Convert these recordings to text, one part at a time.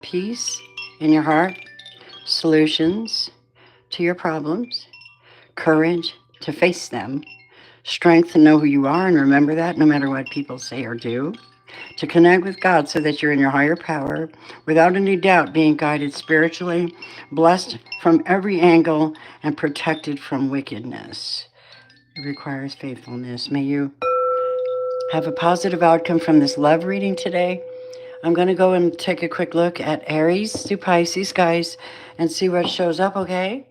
peace in your heart, solutions to your problems, courage to face them, strength to know who you are and remember that no matter what people say or do, to connect with God so that you're in your higher power without any doubt being guided spiritually, blessed from every angle, and protected from wickedness. It requires faithfulness. May you have a positive outcome from this love reading today. I'm going to go and take a quick look at Aries to Pisces, guys, and see what shows up, okay?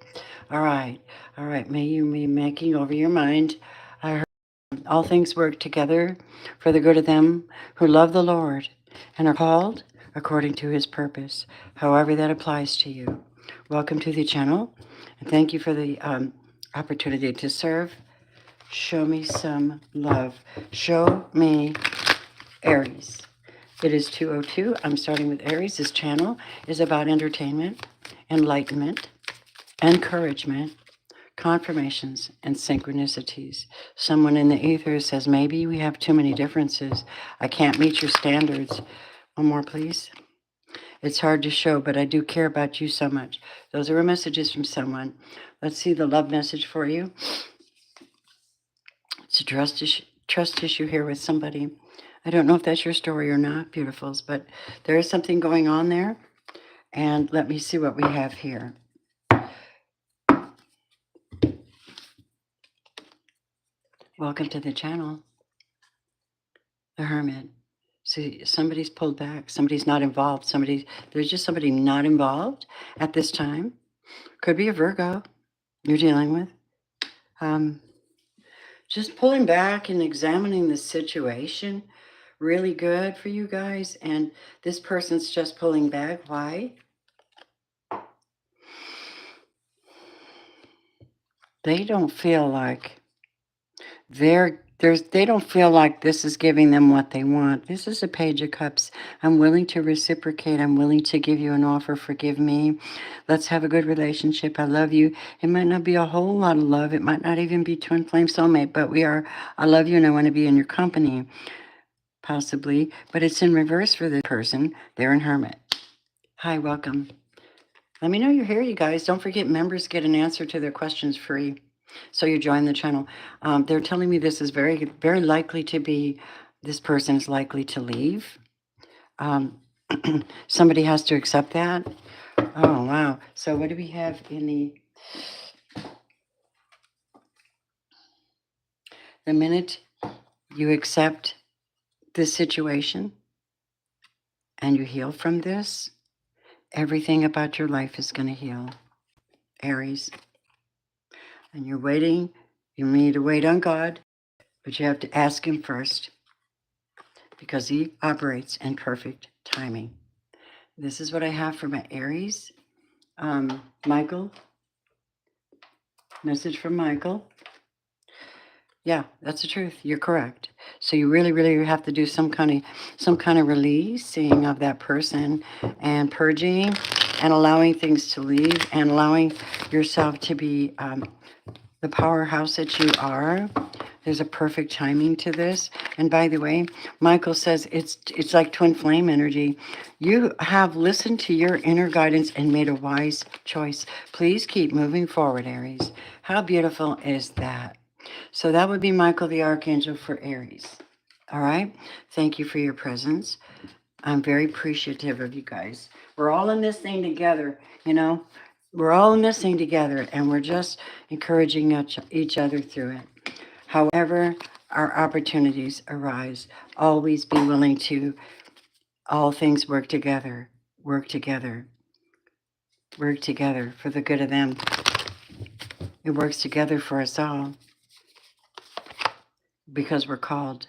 All right. All right. May you be making over your mind. I heard all things work together for the good of them who love the Lord and are called according to his purpose, however that applies to you. Welcome to the channel, and thank you for the opportunity to serve. Show me some love. Show me Aries. It is 2:02. I'm starting with Aries. This channel is about entertainment, enlightenment, encouragement, confirmations, and synchronicities. Someone in the ether says, maybe we have too many differences. I can't meet your standards. One more, please. It's hard to show, but I do care about you so much. Those are messages from someone. Let's see the love message for you. It's a trust issue here with somebody. I don't know if that's your story or not, beautifuls, but there is something going on there. And let me see what we have here. Welcome to the channel. The Hermit. See, somebody's pulled back. Somebody's not involved. There's just somebody not involved at this time. Could be a Virgo you're dealing with. Just pulling back and examining the situation. Really good for you guys. And this person's just pulling back. Why? They don't feel like they don't feel like this is giving them what they want. This is a Page of Cups. I'm willing to reciprocate. I'm willing to give you an offer. Forgive me. Let's have a good relationship. I love you. It might not be a whole lot of love. It might not even be twin flame soulmate, but I love you and I want to be in your company, possibly. But it's in reverse for this person. They're in Hermit. Hi, welcome. Let me know you're here, you guys. Don't forget, members get an answer to their questions free. So you join the channel. They're telling me this is very, very likely to be, this person is likely to leave. Somebody has to accept that. Oh, wow. So what do we have in the minute you accept this situation and you heal from this, everything about your life is going to heal. Aries. And you're waiting. You need to wait on God, but you have to ask him first, because he operates in perfect timing. This is what I have for my Aries. Michael, message from Michael. Yeah, that's the truth. You're correct. So you really, really have to do some kind of releasing of that person and purging and allowing things to leave and allowing yourself to be the powerhouse that you are. There's a perfect timing to this. And by the way, Michael says it's like twin flame energy. You have listened to your inner guidance and made a wise choice. Please keep moving forward, Aries. How beautiful is that? So that would be Michael the Archangel for Aries. All right? Thank you for your presence. I'm very appreciative of you guys. We're all in this thing together, you know? We're all in this thing together, and we're just encouraging each other through it. However, our opportunities arise. Always be willing to, all things work together, work together, work together for the good of them. It works together for us all because we're called.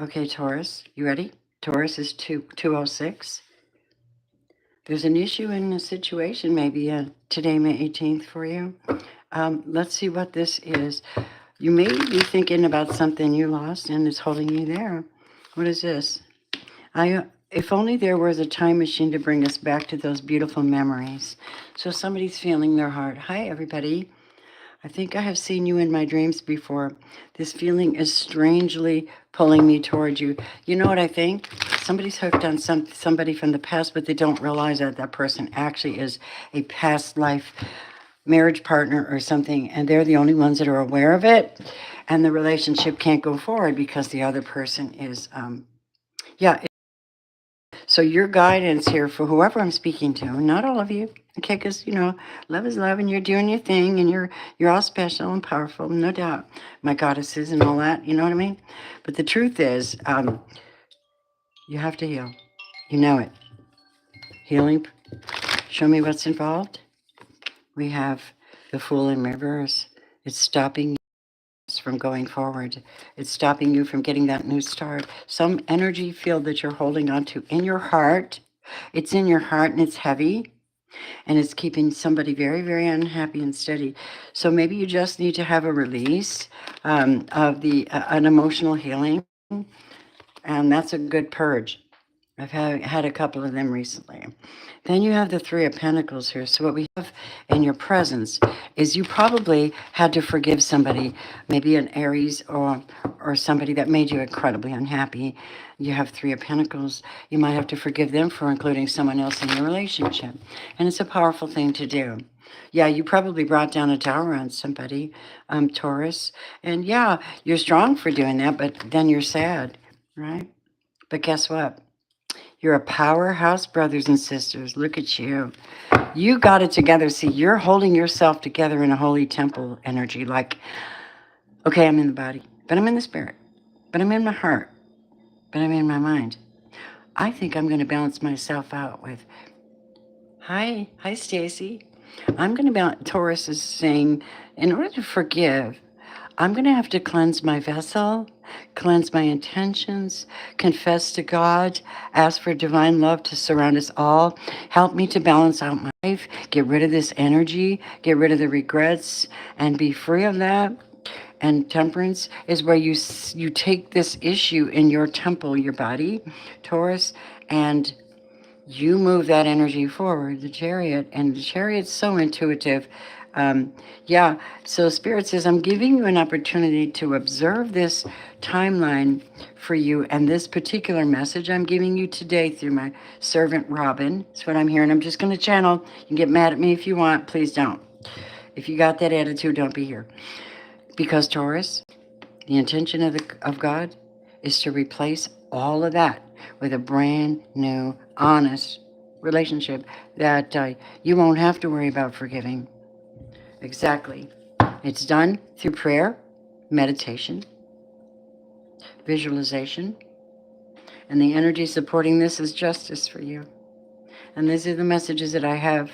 Okay, Taurus, you ready? Taurus is 206. There's an issue in a situation maybe today, May 18th for you. Let's see what this is. You may be thinking about something you lost and it's holding you there. What is this? If only there was a time machine to bring us back to those beautiful memories. So somebody's feeling their heart. Hi, everybody. I think I have seen you in my dreams before. This feeling is strangely pulling me towards you. You know what I think? Somebody's hooked on somebody from the past, but they don't realize that that person actually is a past life marriage partner or something, and they're the only ones that are aware of it, and the relationship can't go forward because the other person is, yeah. So your guidance here for whoever I'm speaking to, not all of you, okay? Because love is love, and you're doing your thing, and you're all special and powerful, no doubt. My goddesses and all that, you know what I mean? But the truth is, you have to heal. You know it. Healing. Show me what's involved. We have the Fool in reverse. It's stopping from going forward. It's stopping you from getting that new start. Some energy field that you're holding on to in your heart. It's in your heart and it's heavy and it's keeping somebody very, very unhappy and steady. So maybe you just need to have a release of an emotional healing, and that's a good purge. I've had a couple of them recently. Then you have the Three of Pentacles here. So what we have in your presence is you probably had to forgive somebody, maybe an Aries or somebody that made you incredibly unhappy. You have Three of Pentacles. You might have to forgive them for including someone else in your relationship. And it's a powerful thing to do. Yeah, you probably brought down a tower on somebody, Taurus. And yeah, you're strong for doing that, but then you're sad, right? But guess what? You're a powerhouse, brothers and sisters. Look at you. You got it together. See, you're holding yourself together in a holy temple energy. Like, okay, I'm in the body, but I'm in the spirit, but I'm in my heart, but I'm in my mind. I think I'm going to balance myself out with, hi, Stacy. I'm going to balance. Taurus is saying, in order to forgive, I'm going to have to cleanse my vessel, cleanse my intentions, confess to God, ask for divine love to surround us all, help me to balance out my life, get rid of this energy, get rid of the regrets, and be free of that. And temperance is where you take this issue in your temple, your body, Taurus, and you move that energy forward, the chariot, and the chariot's so intuitive. Yeah, so Spirit says, I'm giving you an opportunity to observe this timeline for you, and this particular message I'm giving you today through my servant Robin. That's what I'm hearing. I'm just going to channel. You can get mad at me if you want. Please don't. If you got that attitude, don't be here. Because Taurus, the intention of God is to replace all of that with a brand new, honest relationship that you won't have to worry about forgiving. Exactly. It's done through prayer, meditation, visualization, and the energy supporting this is justice for you. And these are the messages that I have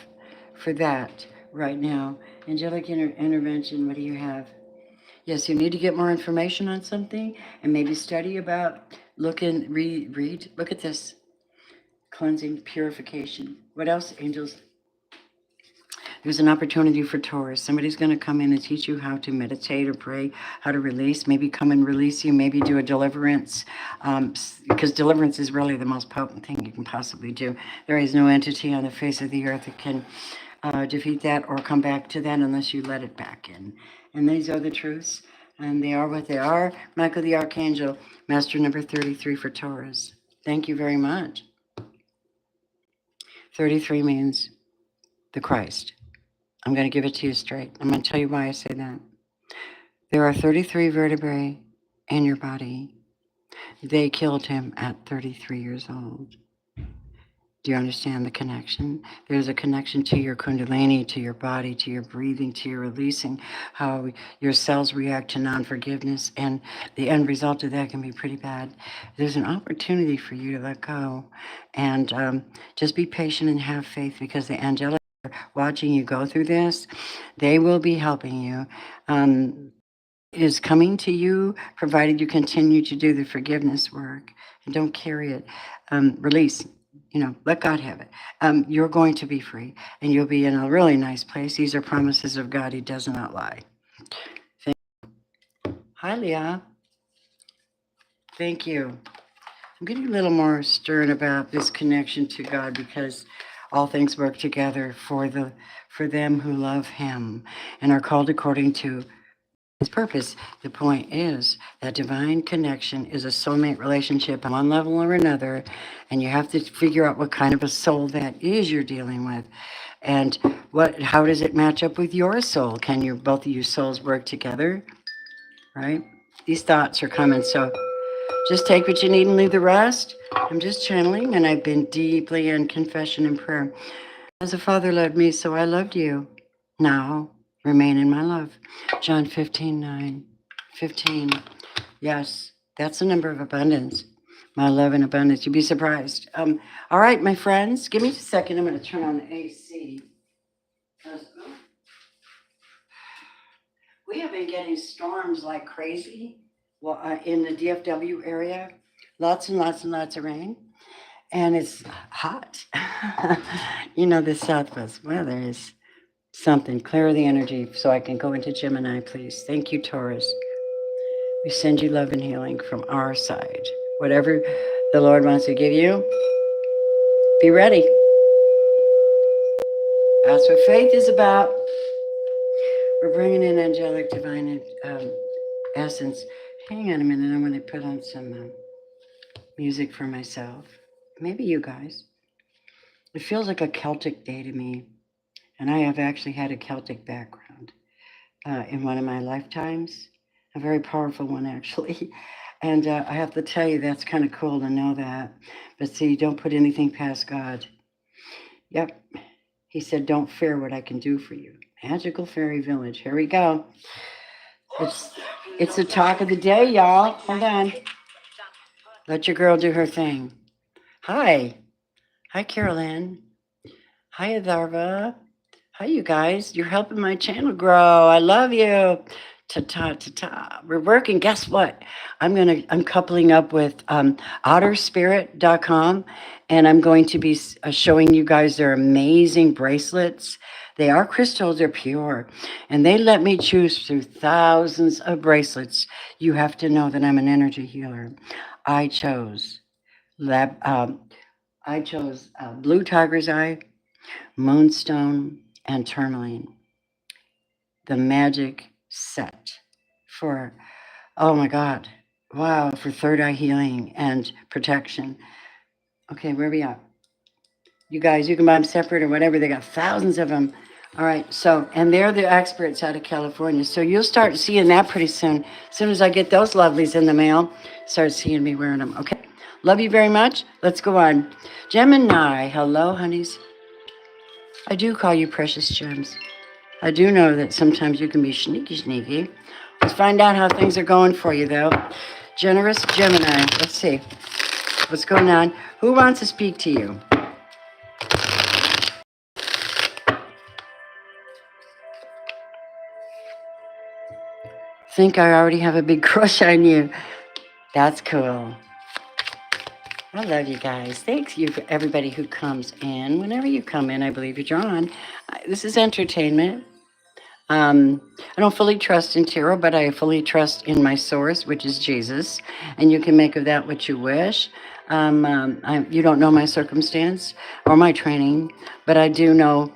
for that right now. Angelic intervention, what do you have? Yes, you need to get more information on something and maybe study about, read, look at this. Cleansing, purification. What else, angels? There's an opportunity for Taurus. Somebody's going to come in and teach you how to meditate or pray, how to release, maybe come and release you, maybe do a deliverance, because deliverance is really the most potent thing you can possibly do. There is no entity on the face of the earth that can defeat that or come back to that unless you let it back in. And these are the truths, and they are what they are. Michael the Archangel, Master number 33 for Taurus. Thank you very much. 33 means the Christ. I'm going to give it to you straight. I'm going to tell you why I say that. There are 33 vertebrae in your body. They killed him at 33 years old. Do you understand the connection? There's a connection to your kundalini, to your body, to your breathing, to your releasing, how your cells react to non-forgiveness, and the end result of that can be pretty bad. There's an opportunity for you to let go and just be patient and have faith, because the angelic are watching you go through this. They will be helping you. Is coming to you, provided you continue to do the forgiveness work and don't carry it. Release, let God have it. You're going to be free and you'll be in a really nice place. These are promises of God. He does not lie. Hi, Leah. Thank you. I'm getting a little more stern about this connection to God, because All things work together for them who love him and are called according to his purpose. The point is that divine connection is a soulmate relationship on one level or another, and you have to figure out what kind of a soul that is you're dealing with. And how does it match up with your soul? Can both of you souls work together? Right? These thoughts are coming, so just take what you need and leave the rest. I'm just channeling, and I've been deeply in confession and prayer. As a father loved me, so I loved you. Now, remain in my love. John 15:9. 15. Yes, that's the number of abundance. My love and abundance. You'd be surprised. All right, my friends, give me a second. I'm going to turn on the AC. We have been getting storms like crazy in the DFW area. Lots and lots and lots of rain. And it's hot. The Southwest weather is something. Clear the energy so I can go into Gemini, please. Thank you, Taurus. We send you love and healing from our side. Whatever the Lord wants to give you, be ready. That's what faith is about. We're bringing in angelic divine essence. Hang on a minute. I'm going to put on some music for myself. Maybe you guys. It feels like a Celtic day to me. And I have actually had a Celtic background in one of my lifetimes. A very powerful one, actually. And I have to tell you, that's kind of cool to know that. But see, don't put anything past God. Yep. He said, don't fear what I can do for you. Magical Fairy Village. Here we go. It's the talk of the day, y'all. Hold on. Let your girl do her thing. Hi. Hi, Carolyn. Hi, Adharva. Hi, you guys. You're helping my channel grow. I love you. Ta-ta, ta-ta. We're working. Guess what? I'm coupling up with otterspirit.com, and I'm going to be showing you guys their amazing bracelets. They are crystals. They're pure. And they let me choose through thousands of bracelets. You have to know that I'm an energy healer. I chose Blue Tiger's Eye, Moonstone, and Tourmaline. The magic set for, oh my God, wow, for third eye healing and protection. Okay, where are we at? You guys, you can buy them separate or whatever. They got thousands of them. All right, so, and they're the experts out of California. So you'll start seeing that pretty soon. As soon as I get those lovelies in the mail, start seeing me wearing them. Okay, love you very much. Let's go on. Gemini, hello, honeys. I do call you precious gems. I do know that sometimes you can be sneaky. Let's find out how things are going for you, though. Generous Gemini. Let's see. What's going on? Who wants to speak to you? Think I already have a big crush on you. That's cool. I love you guys. Thanks you for everybody who comes in. Whenever you come in, I believe you're drawn. This is entertainment. I don't fully trust in tarot, but I fully trust in my source, which is Jesus. And you can make of that what you wish. You don't know my circumstance or my training, but I do know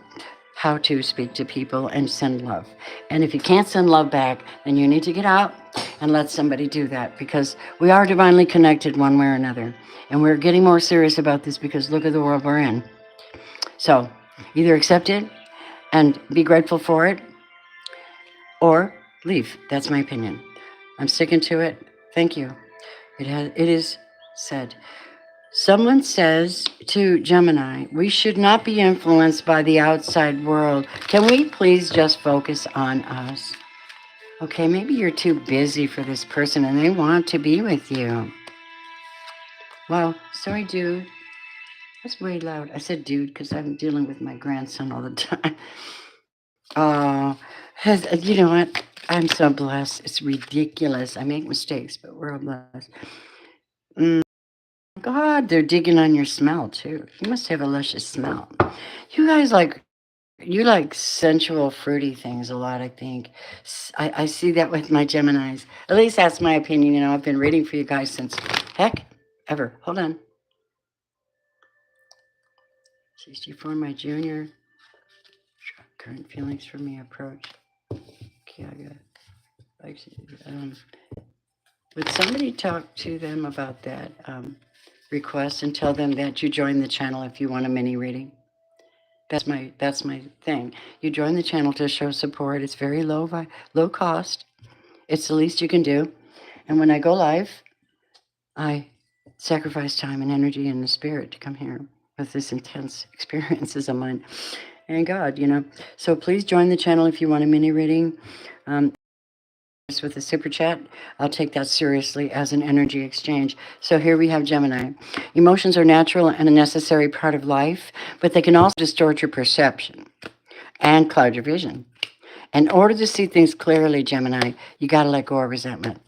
how to speak to people and send love. And if you can't send love back, then you need to get out and let somebody do that, because we are divinely connected one way or another. And we're getting more serious about this because look at the world we're in. So either accept it and be grateful for it, or leave. That's my opinion. I'm sticking to it. Thank you. It is said. Someone says to Gemini, we should not be influenced by the outside world. Can we please just focus on us? Okay, maybe you're too busy for this person and they want to be with you. Well, sorry, dude. That's way loud. I said dude because I'm dealing with my grandson all the time. Oh, you know what? I'm so blessed. It's ridiculous. I make mistakes, but we're all blessed. God, they're digging on your smell too. You must have a luscious smell. You guys you like sensual, fruity things a lot, I think. I see that with my Geminis. At least that's my opinion. I've been reading for you guys since, heck, ever. Hold on. 64, my junior. Current feelings for me approach. Kiaga. Would somebody talk to them about that request and tell them that you join the channel if you want a mini reading? That's my thing. You join the channel to show support. It's very low cost. It's the least you can do. And when I go live, I sacrifice time and energy and the spirit to come here with this intense experiences of mine and God, So please join the channel if you want a mini reading. With a super chat, I'll take that seriously as an energy exchange. So here we have Gemini. Emotions are natural and a necessary part of life, but they can also distort your perception and cloud your vision. In order to see things clearly, Gemini, you got to let go of resentment.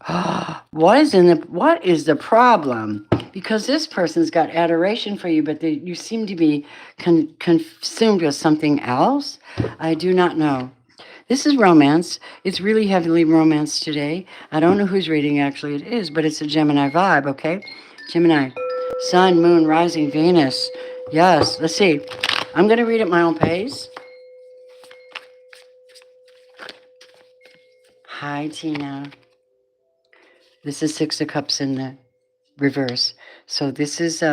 What is the problem? Because this person's got adoration for you, but you seem to be consumed with something else. I do not know. This is romance. It's really heavily romance today. I don't know whose reading actually it is, but it's a Gemini vibe, okay? Gemini, Sun, Moon, Rising, Venus. Yes, let's see. I'm going to read at my own pace. Hi, Tina. This is Six of Cups in the reverse. So this is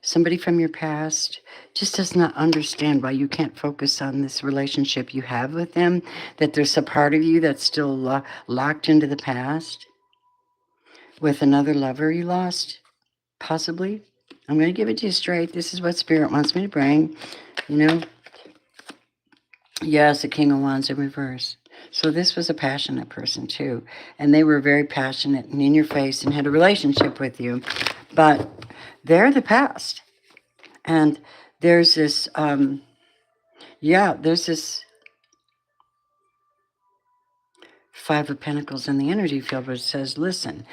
somebody from your past just does not understand why you can't focus on this relationship you have with them, that there's a part of you that's still locked into the past with another lover you lost, possibly. I'm going to give it to you straight. This is what Spirit wants me to bring, Yes, the King of Wands in reverse. So this was a passionate person too. And they were very passionate and in your face and had a relationship with you. But they're the past. And there's this, there's this Five of Pentacles in the energy field which says, listen,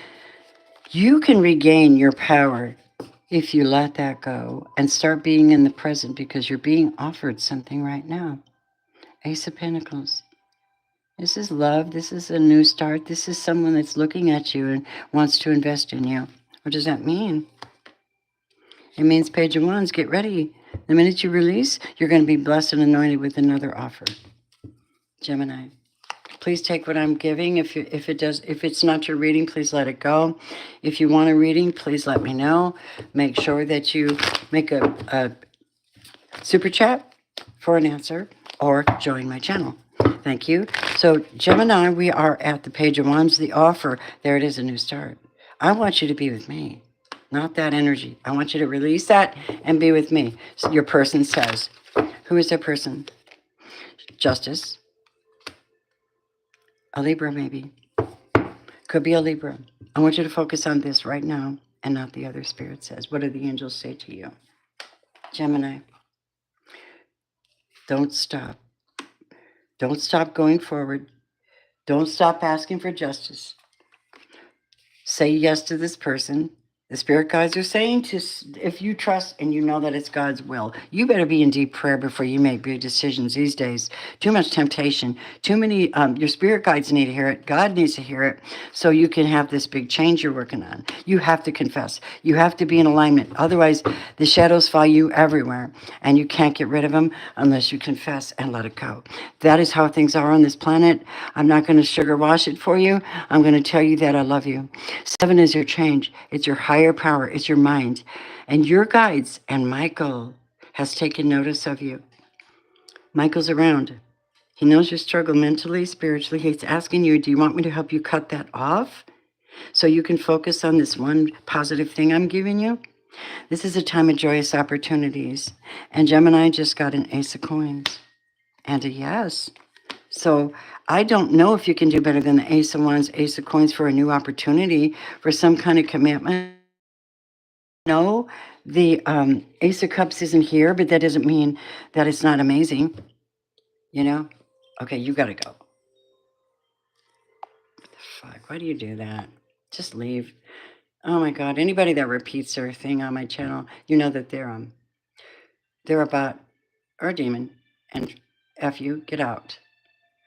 you can regain your power if you let that go and start being in the present because you're being offered something right now. Ace of Pentacles. This is love. This is a new start. This is someone that's looking at you and wants to invest in you. What does that mean? It means Page of Wands, get ready. The minute you release, you're going to be blessed and anointed with another offer. Gemini. Please take what I'm giving. If it's not your reading, please let it go. If you want a reading, please let me know. Make sure that you make a super chat for an answer or join my channel. Thank you. So Gemini, we are at the Page of Wands, the offer. There it is, a new start. I want you to be with me, not that energy. I want you to release that and be with me. So your person says, who is their person? Justice. A Libra, maybe. Could be a Libra. I want you to focus on this right now and not the other. Spirit says. What do the angels say to you? Gemini. Don't stop. Don't stop going forward. Don't stop asking for justice. Say yes to this person. The spirit guides are saying if you trust and you know that it's God's will, you better be in deep prayer before you make big decisions these days. Too much temptation, too many, your spirit guides need to hear it. God needs to hear it so you can have this big change you're working on. You have to confess. You have to be in alignment. Otherwise, the shadows follow you everywhere and you can't get rid of them unless you confess and let it go. That is how things are on this planet. I'm not going to sugar wash it for you. I'm going to tell you that I love you. 7 is your change. It's your higher power. It's your mind. And your guides and Michael has taken notice of you. Michael's around. He knows your struggle mentally, spiritually. He's asking you, do you want me to help you cut that off so you can focus on this one positive thing I'm giving you? This is a time of joyous opportunities. And Gemini just got an Ace of Coins and a yes. So I don't know if you can do better than the Ace of Wands, Ace of Coins for a new opportunity, for some kind of commitment. No, the Ace of Cups isn't here, but that doesn't mean that it's not amazing. Okay, you got to go. What the fuck? Why do you do that? Just leave. Oh my God, anybody that repeats their thing on my channel, you know that they're a bot or a demon, and F you, get out.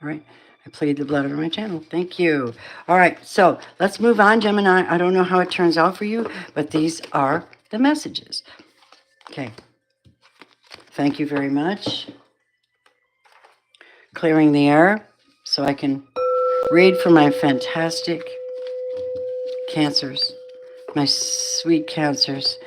All right. I plead the blood over my channel. Thank you. All right. So let's move on, Gemini. I don't know how it turns out for you, but these are the messages. Okay. Thank you very much. Clearing the air so I can read for my fantastic cancers, my sweet cancers.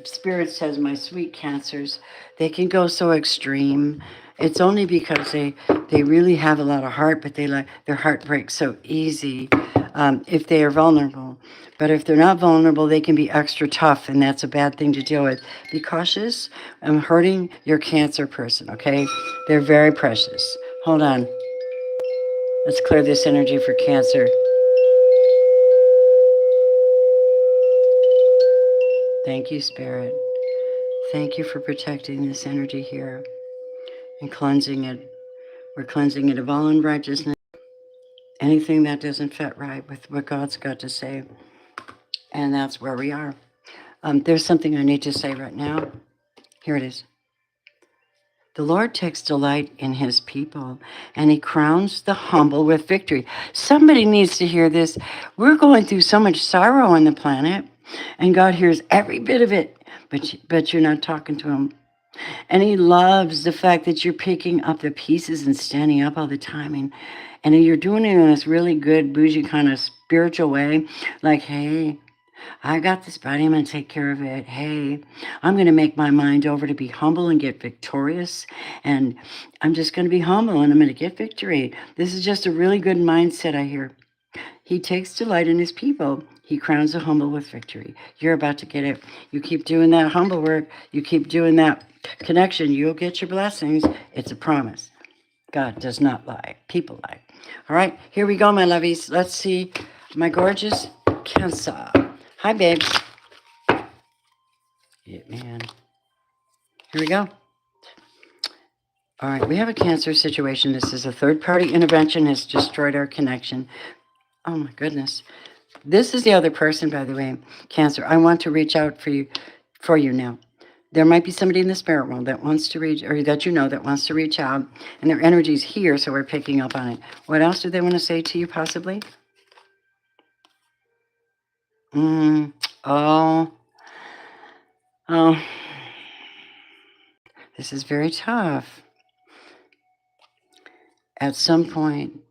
Spirit says my sweet cancers, they can go so extreme. It's only because they really have a lot of heart, but their heart breaks so easy if they are vulnerable. But if they're not vulnerable, they can be extra tough, and that's a bad thing to deal with. Be cautious. I'm hurting your cancer person, okay? They're very precious. Hold on. Let's clear this energy for cancer. Thank you, Spirit. Thank you for protecting this energy here and cleansing it. We're cleansing it of all unrighteousness, anything that doesn't fit right with what God's got to say. And that's where we are. There's something I need to say right now. Here it is. The Lord takes delight in his people, and he crowns the humble with victory. Somebody needs to hear this. We're going through so much sorrow on the planet, and God hears every bit of it, but you're not talking to him. And he loves the fact that you're picking up the pieces and standing up all the time. And you're doing it in this really good, bougie kind of spiritual way. Like, hey, I got this body. I'm going to take care of it. Hey, I'm going to make my mind over to be humble and get victorious. And I'm just going to be humble and I'm going to get victory. This is just a really good mindset, I hear. He takes delight in his people. He crowns the humble with victory. You're about to get it. You keep doing that humble work. You keep doing that connection. You'll get your blessings. It's a promise. God does not lie. People lie. All right, here we go, my lovies. Let's see my gorgeous Cancer. Hi, babe. Yeah, man. Here we go. All right, we have a Cancer situation. This is a third-party intervention has destroyed our connection. Oh, my goodness. This is the other person, by the way, Cancer. I want to reach out for you now. There might be somebody in the spirit world that wants to reach, or that you know that wants to reach out, and their energy's here, so we're picking up on it. What else do they want to say to you, possibly? Oh, oh, this is very tough. At some point,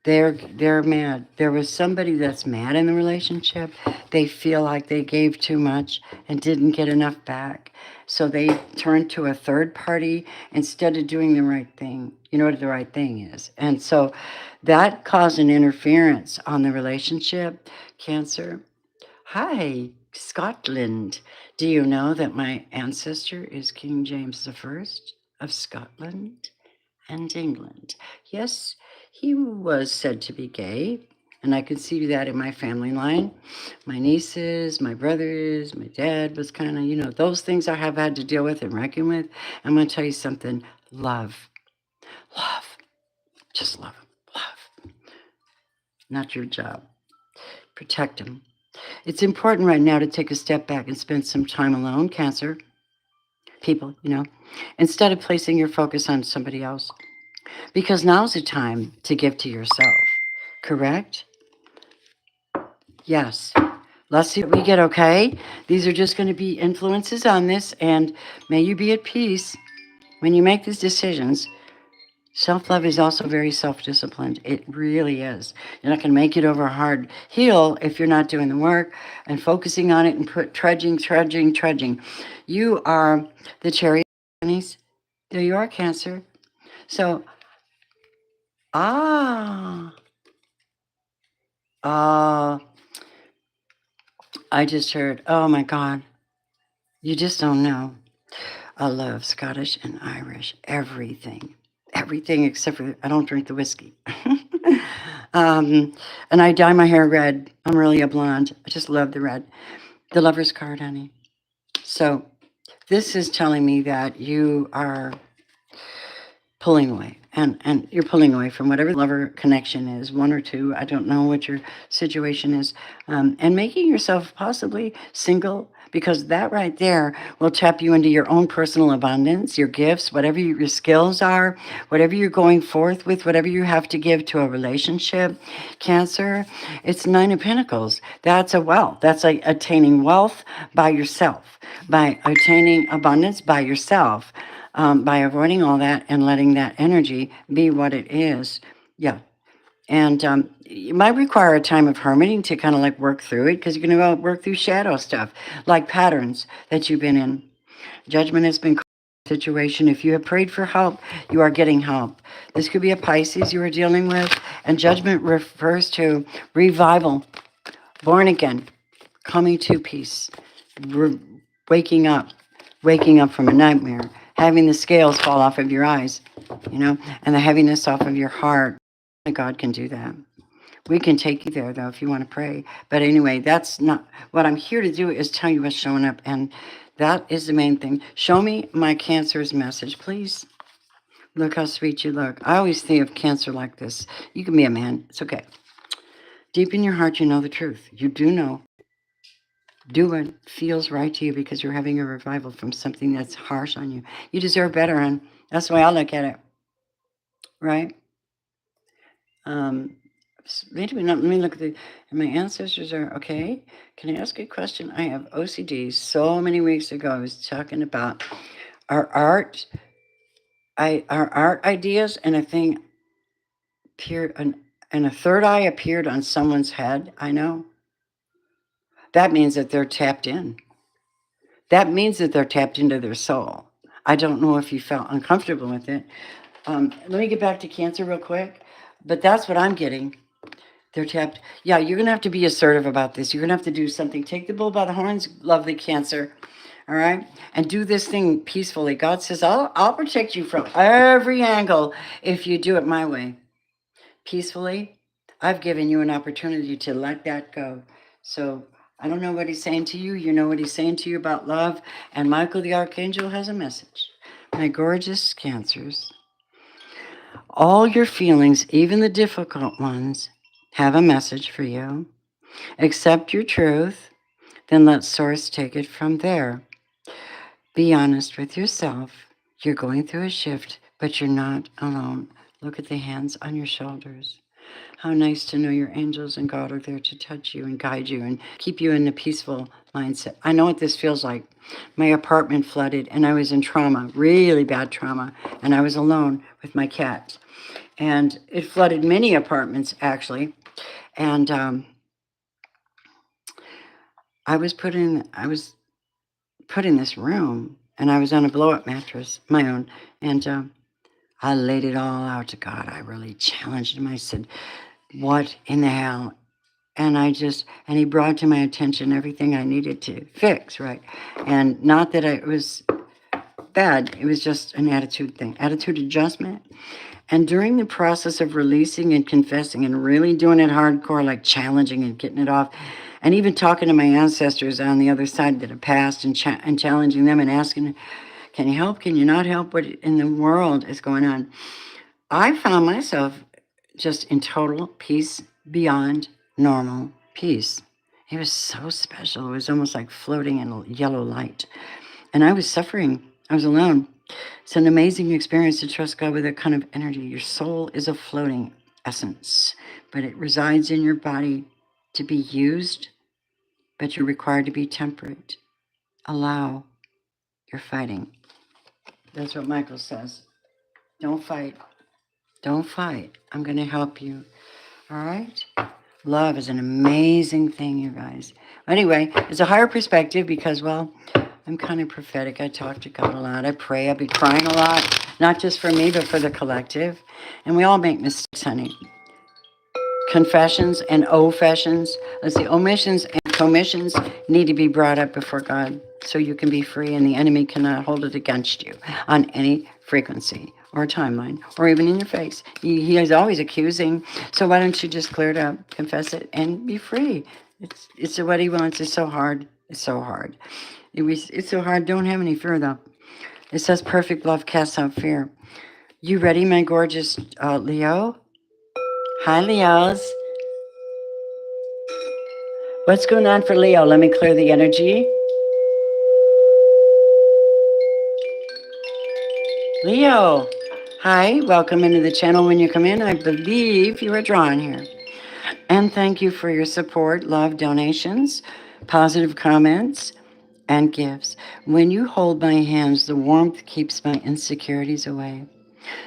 they're mad. There was somebody that's mad in the relationship. They feel like they gave too much and didn't get enough back. So they turned to a third party instead of doing the right thing. You know what the right thing is. And so that caused an interference on the relationship, Cancer. Hi, Scotland. Do you know that my ancestor is King James I of Scotland and England? Yes, he was said to be gay, and I can see that in my family line. My nieces, my brothers, my dad was kind of, those things I have had to deal with and reckon with. I'm going to tell you something. Love. Love. Just love him. Love. Not your job. Protect him. It's important right now to take a step back and spend some time alone, Cancer. People, instead of placing your focus on somebody else. Because now's the time to give to yourself. Correct? Yes. Let's see what we get, okay? These are just going to be influences on this, and may you be at peace when you make these decisions. Self-love is also very self-disciplined. It really is. You're not going to make it over a hard hill if you're not doing the work and focusing on it and trudging. You are the cherry, bunnies. There you are, Cancer. So, I just heard, oh my God, you just don't know. I love Scottish and Irish, everything except for I don't drink the whiskey. And I dye my hair red. I'm really a blonde. I just love the red. The lover's card, honey. So this is telling me that you are pulling away, and you're pulling away from whatever lover connection is, one or two. I don't know what your situation is, and making yourself possibly single, because that right there will tap you into your own personal abundance, your gifts, whatever your skills are, whatever you're going forth with, whatever you have to give to a relationship. Cancer, it's Nine of Pentacles. That's a wealth. That's like attaining wealth by yourself, by attaining abundance by yourself, by avoiding all that and letting that energy be what it is. Yeah, and it might require a time of hermiting to kind of like work through it, because you're going to go work through shadow stuff, like patterns that you've been in. Judgment has been situation. If you have prayed for help, you are getting help. This could be a Pisces you are dealing with, and judgment refers to revival, born again, coming to peace, re- waking up, waking up from a nightmare, having the scales fall off of your eyes, and the heaviness off of your heart. God can do that. We can take you there, though, if you want to pray. But anyway, that's not what I'm here to do, is tell you what's showing up. And that is the main thing. Show me my Cancer's message, please. Look how sweet you look. I always think of Cancer like this. You can be a man. It's okay. Deep in your heart, you know the truth. You do know. Do what feels right to you, because you're having a revival from something that's harsh on you. You deserve better, and that's the way I look at it. Right? Wait a minute, let me look at my ancestors are okay. Can I ask a question? I have OCD. So many weeks ago, I was talking about our art, our art ideas, and a thing appeared, and a third eye appeared on someone's head. I know. That means that they're tapped in. That means that they're tapped into their soul. I don't know if you felt uncomfortable with it. Let me get back to Cancer real quick. But that's what I'm getting. They're tapped. Yeah, you're going to have to be assertive about this. You're going to have to do something. Take the bull by the horns, lovely Cancer. All right? And do this thing peacefully. God says, I'll protect you from every angle if you do it my way. Peacefully, I've given you an opportunity to let that go. So I don't know what he's saying to you. You know what he's saying to you about love. And Michael the Archangel has a message. My gorgeous Cancers, all your feelings, even the difficult ones, have a message for you. Accept your truth, then let Source take it from there. Be honest with yourself. You're going through a shift, but you're not alone. Look at the hands on your shoulders. How nice to know your angels and God are there to touch you and guide you and keep you in a peaceful mindset. I know what this feels like. My apartment flooded and I was in trauma, really bad trauma, and I was alone with my cat. And it flooded many apartments, actually. And I was put in this room, and I was on a blow-up mattress, my own, and I laid it all out to God. I really challenged him. I said, what in the hell? And he brought to my attention everything I needed to fix, right? And not that it was bad, it was just an attitude thing, attitude adjustment. And during the process of releasing and confessing and really doing it hardcore, like challenging and getting it off, and even talking to my ancestors on the other side that have passed, and challenging them and asking, can you help? Can you not help? What in the world is going on? I found myself just in total peace beyond normal peace. It was so special. It was almost like floating in yellow light. And I was suffering. I was alone. It's an amazing experience to trust God with that kind of energy. Your soul is a floating essence, but it resides in your body to be used, but you're required to be temperate. Allow your fighting. That's what Michael says. Don't fight. Don't fight. I'm going to help you. All right? Love is an amazing thing, you guys. Anyway, it's a higher perspective because, well, I'm kind of prophetic. I talk to God a lot. I pray. I've been crying a lot, not just for me, but for the collective. And we all make mistakes, honey. Confessions and omissions. Let's see, omissions and commissions need to be brought up before God so you can be free and the enemy cannot hold it against you on any frequency or timeline or even in your face. He is always accusing. So why don't you just clear it up, confess it, and be free? It's what he wants. It's so hard. It's so hard. It's so hard. Don't have any fear, though. It says perfect love casts out fear. You ready, my gorgeous Leo? Hi, Leos. What's going on for Leo? Let me clear the energy. Leo, hi, welcome into the channel. When you come in, I believe you are drawn here. And thank you for your support, love, donations, positive comments, and gifts. When you hold my hands, the warmth keeps my insecurities away.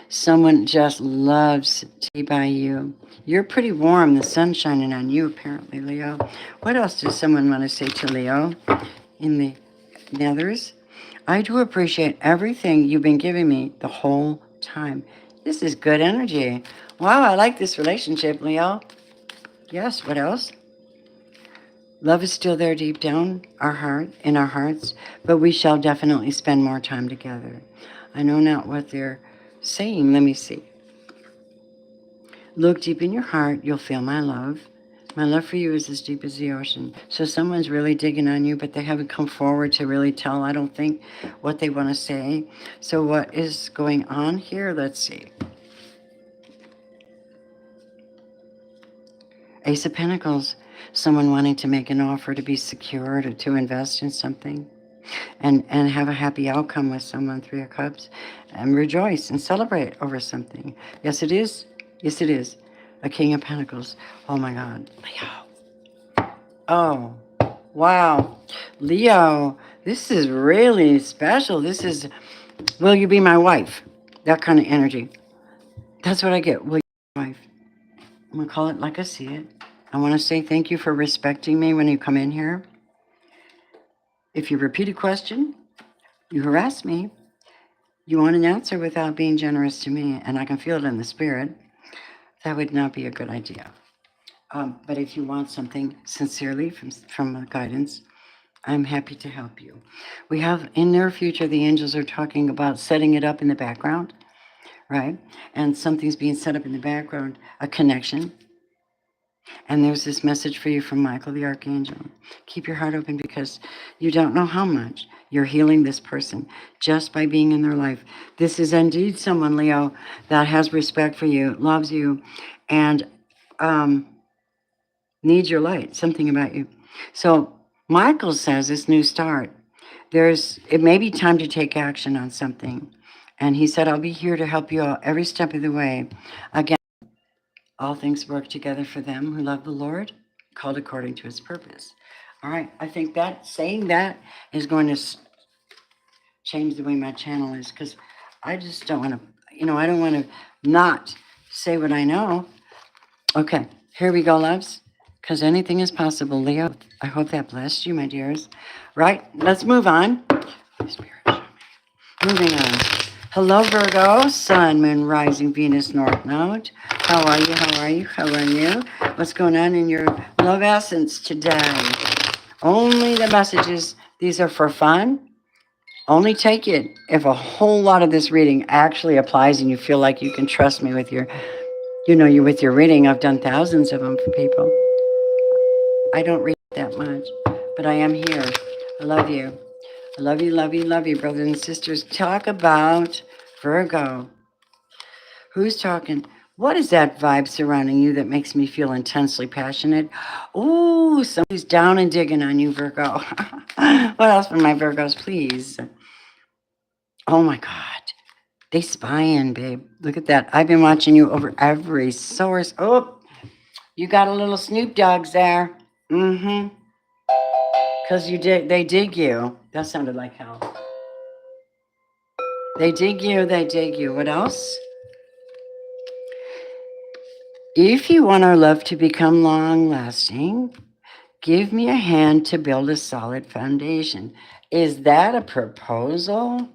Someone just loves to be by you. You're pretty warm. The sun's shining on you, apparently, Leo. What else does someone want to say to Leo in the others? I do appreciate everything you've been giving me the whole time. This is good energy. Wow, I like this relationship, Leo. Yes, what else? Love is still there deep down in our hearts, but we shall definitely spend more time together. I know not what they're saying. Let me see. Look deep in your heart, you'll feel my love. My love for you is as deep as the ocean. So someone's really digging on you, but they haven't come forward to really tell, I don't think, what they want to say. So what is going on here? Let's see. Ace of Pentacles, someone wanting to make an offer to be secured or to invest in something and have a happy outcome with someone. Three of Cups, and rejoice and celebrate over something. Yes, it is. Yes, it is. A King of Pentacles. Oh my God. Leo. Oh, wow. Leo, this is really special. This is, will you be my wife? That kind of energy. That's what I get. Will you be my wife? I'm going to call it like I see it. I want to say thank you for respecting me when you come in here. If you repeat a question, you harass me, you want an answer without being generous to me, and I can feel it in the spirit, that would not be a good idea. But if you want something sincerely from guidance, I'm happy to help you. We have, in their future, the angels are talking about setting it up in the background, right? And something's being set up in the background, a connection. And there's this message for you from Michael the Archangel. Keep your heart open because you don't know how much you're healing this person just by being in their life. This is indeed someone, Leo, that has respect for you, loves you, and needs your light, something about you. So Michael says this new start, it may be time to take action on something. And he said, I'll be here to help you out every step of the way. Again, all things work together for them who love the Lord, called according to his purpose. All right, I think that saying that is going to change the way my channel is, because I just don't want to, I don't want to not say what I know. Okay, here we go, loves, because anything is possible. Leo, I hope that blessed you, my dears. Right, let's move on. Moving on. Hello, Virgo, Sun, Moon, Rising, Venus, North Node. How are you? How are you? How are you? What's going on in your love essence today? Only the messages, these are for fun. Only take it if a whole lot of this reading actually applies and you feel like you can trust me with your, you with your reading. I've done thousands of them for people. I don't read that much, but I am here. I love you. I love you, love you, love you, brothers and sisters. Talk about Virgo. Who's talking? What is that vibe surrounding you that makes me feel intensely passionate? Ooh, somebody's down and digging on you, Virgo. What else for my Virgos, please? Oh my God. They spying, babe. Look at that. I've been watching you over every source. Oh, you got a little Snoop Dogs there. Mm-hmm. Because they dig you. That sounded like hell. They dig you, they dig you. What else? If you want our love to become long-lasting, give me a hand to build a solid foundation. Is that a proposal?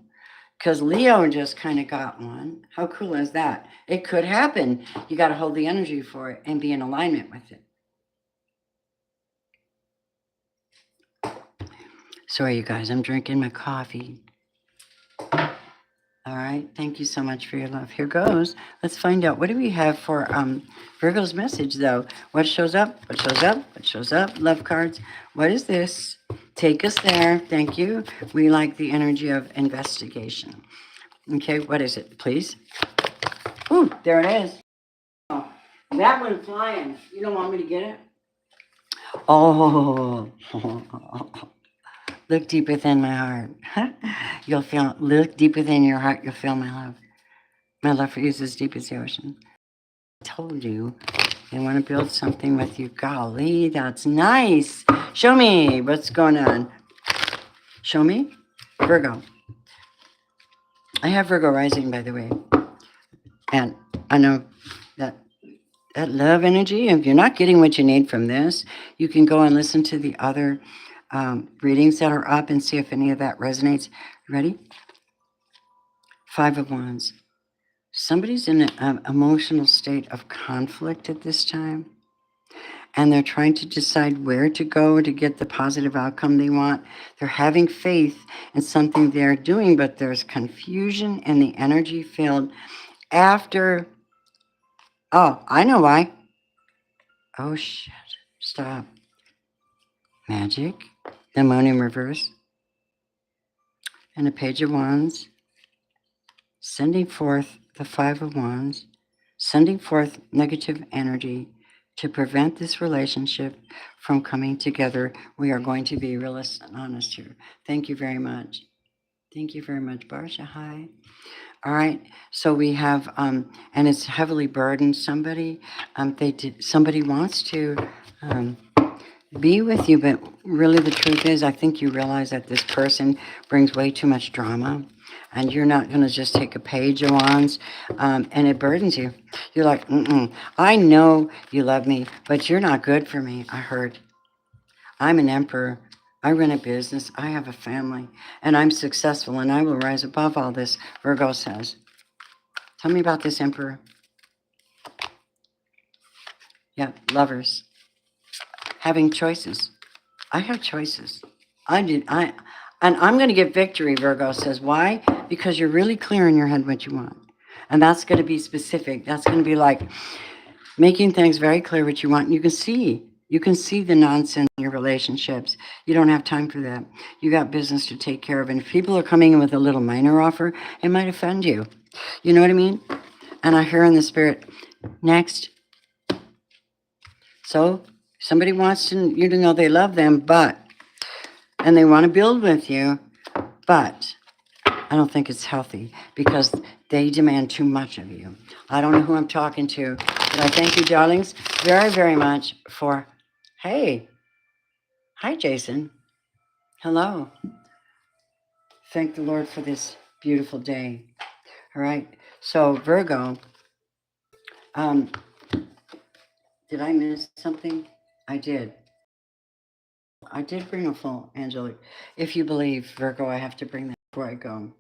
Because Leo just kind of got one. How cool is that? It could happen. You got to hold the energy for it and be in alignment with it. Sorry, you guys, I'm drinking my coffee. All right, thank you so much for your love. Here goes. Let's find out. What do we have for Virgo's message, though? What shows up? What shows up? What shows up? Love cards. What is this? Take us there. Thank you. We like the energy of investigation. Okay, what is it, please? Ooh, there it is. Oh, that went flying. You don't want me to get it? Oh, Look deep within my heart. You'll feel, look deep within your heart, you'll feel my love. My love for you is as deep as the ocean. I told you, I want to build something with you. Golly, that's nice. Show me what's going on. Show me. Virgo. I have Virgo rising, by the way. And I know that that love energy, if you're not getting what you need from this, you can go and listen to the other readings that are up and see if any of that resonates. Ready? Five of Wands. Somebody's in an emotional state of conflict at this time, and they're trying to decide where to go to get the positive outcome they want. They're having faith in something they're doing, but there's confusion in the energy field after. Oh, I know why. Oh, shit. Stop. Magic. The moon in reverse. And a page of wands. Sending forth the five of wands. Sending forth negative energy to prevent this relationship from coming together. We are going to be realistic and honest here. Thank you very much. Thank you very much, Barsha. Hi. All right. So we have, and it's heavily burdened. Somebody wants to be with you, but really the truth is, I think you realize that this person brings way too much drama, and you're not going to just take a page of wands, and it burdens you. You're like, I know you love me, but you're not good for me. I heard. I'm an emperor. I run a business. I have a family, and I'm successful, and I will rise above all this, Virgo says. Tell me about this emperor. Yeah, lovers. Having choices. I have choices. And I'm going to get victory, Virgo says. Why? Because you're really clear in your head what you want. And that's going to be specific. That's going to be like making things very clear what you want. And you can see the nonsense in your relationships. You don't have time for that. You got business to take care of. And if people are coming in with a little minor offer, it might offend you. You know what I mean? And I hear in the spirit, next. So somebody wants you to know they love them, and they want to build with you, but I don't think it's healthy because they demand too much of you. I don't know who I'm talking to, but I thank you, darlings, very, very much for, hey, hi, Jason. Hello. Thank the Lord for this beautiful day. All right. So, Virgo, did I miss something? I did. I did bring a full angelic. If you believe, Virgo, I have to bring that before I go.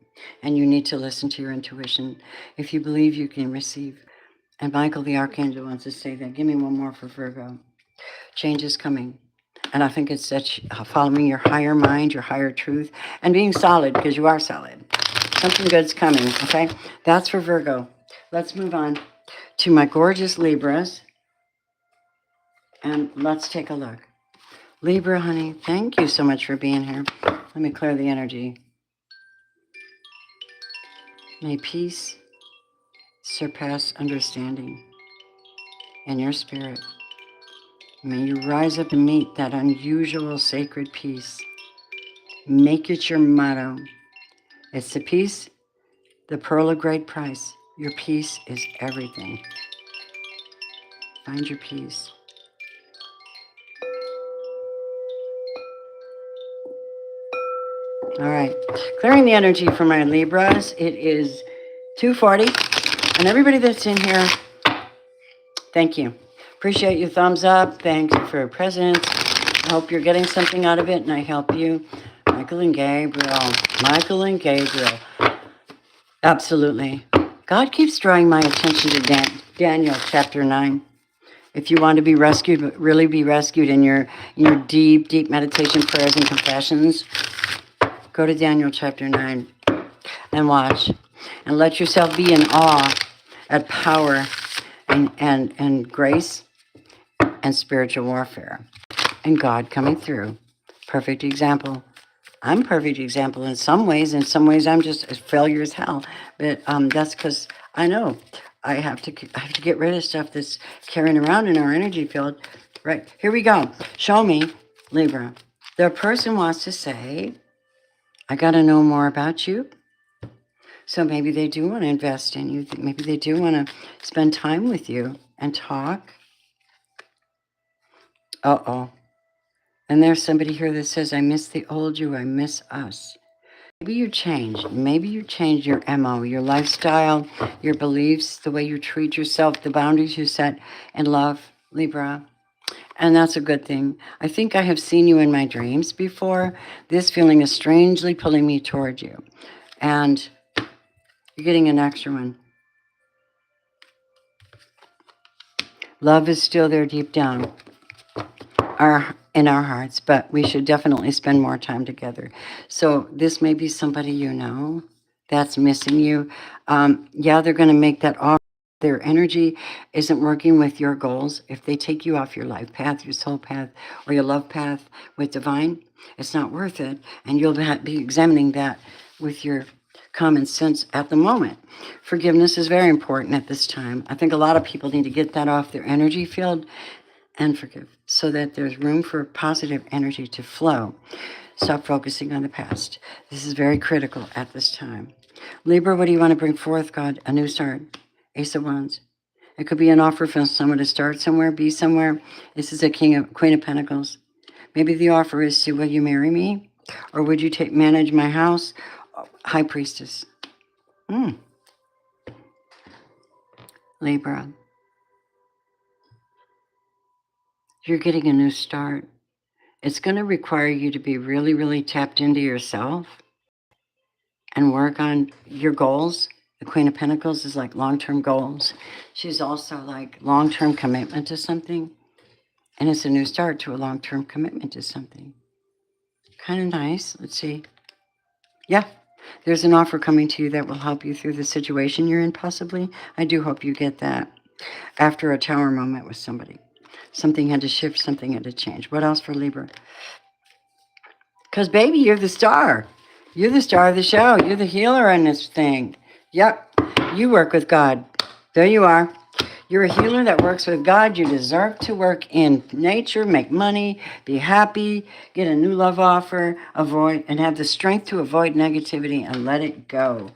And you need to listen to your intuition. If you believe, you can receive. And Michael the Archangel wants to say that. Give me one more for Virgo. Change is coming. And I think it's that following your higher mind, your higher truth, and being solid, because you are solid. Something good's coming, okay? That's for Virgo. Let's move on to my gorgeous Libras. And let's take a look. Libra, honey, thank you so much for being here. Let me clear the energy. May peace surpass understanding in your spirit. May you rise up and meet that unusual sacred peace. Make it your motto. It's the peace, the pearl of great price. Your peace is everything. Find your peace. All right. Clearing the energy for my Libras. It is 2:40. And everybody that's in here, thank you. Appreciate your thumbs up. Thanks for your presence. I hope you're getting something out of it, and I help you. Michael and Gabriel. Michael and Gabriel. Absolutely. God keeps drawing my attention to Daniel chapter 9. If you want to be rescued, really be rescued in your deep, deep meditation prayers and confessions, go to Daniel chapter 9 and watch. And let yourself be in awe at power and grace and spiritual warfare. And God coming through. Perfect example. I'm a perfect example in some ways. In some ways, I'm just a failure as hell. But that's because I know I have to get rid of stuff that's carrying around in our energy field. Right, here we go. Show me, Libra. The person wants to say, I got to know more about you. So maybe they do want to invest in you. Maybe they do want to spend time with you and talk. Uh-oh. And there's somebody here that says, I miss the old you. I miss us. Maybe you changed. Maybe you changed your MO, your lifestyle, your beliefs, the way you treat yourself, the boundaries you set in love, Libra. And that's a good thing. I think I have seen you in my dreams before. This feeling is strangely pulling me toward you. And you're getting an extra one. Love is still there deep down in our hearts, but we should definitely spend more time together. So this may be somebody you know that's missing you. Yeah, they're going to make that offer. Their energy isn't working with your goals. If they take you off your life path, your soul path, or your love path with divine, it's not worth it. And you'll be examining that with your common sense at the moment. Forgiveness is very important at this time. I think a lot of people need to get that off their energy field and forgive so that there's room for positive energy to flow. Stop focusing on the past. This is very critical at this time. Libra, what do you want to bring forth, God? A new start. Ace of Wands. It could be an offer from someone to start somewhere, be somewhere. This is a Queen of Pentacles. Maybe the offer is to, will you marry me? Or would you manage my house? High Priestess. Libra. You're getting a new start. It's going to require you to be really, really tapped into yourself and work on your goals. The Queen of Pentacles is like long-term goals. She's also like long-term commitment to something. And it's a new start to a long-term commitment to something. Kind of nice. Let's see. Yeah, there's an offer coming to you that will help you through the situation you're in, possibly. I do hope you get that after a tower moment with somebody. Something had to shift, something had to change. What else for Libra? Because, baby, you're the star. You're the star of the show. You're the healer in this thing. Yep, you work with God. There you are. You're a healer that works with God. You deserve to work in nature, make money, be happy, get a new love offer, avoid, and have the strength to avoid negativity and let it go.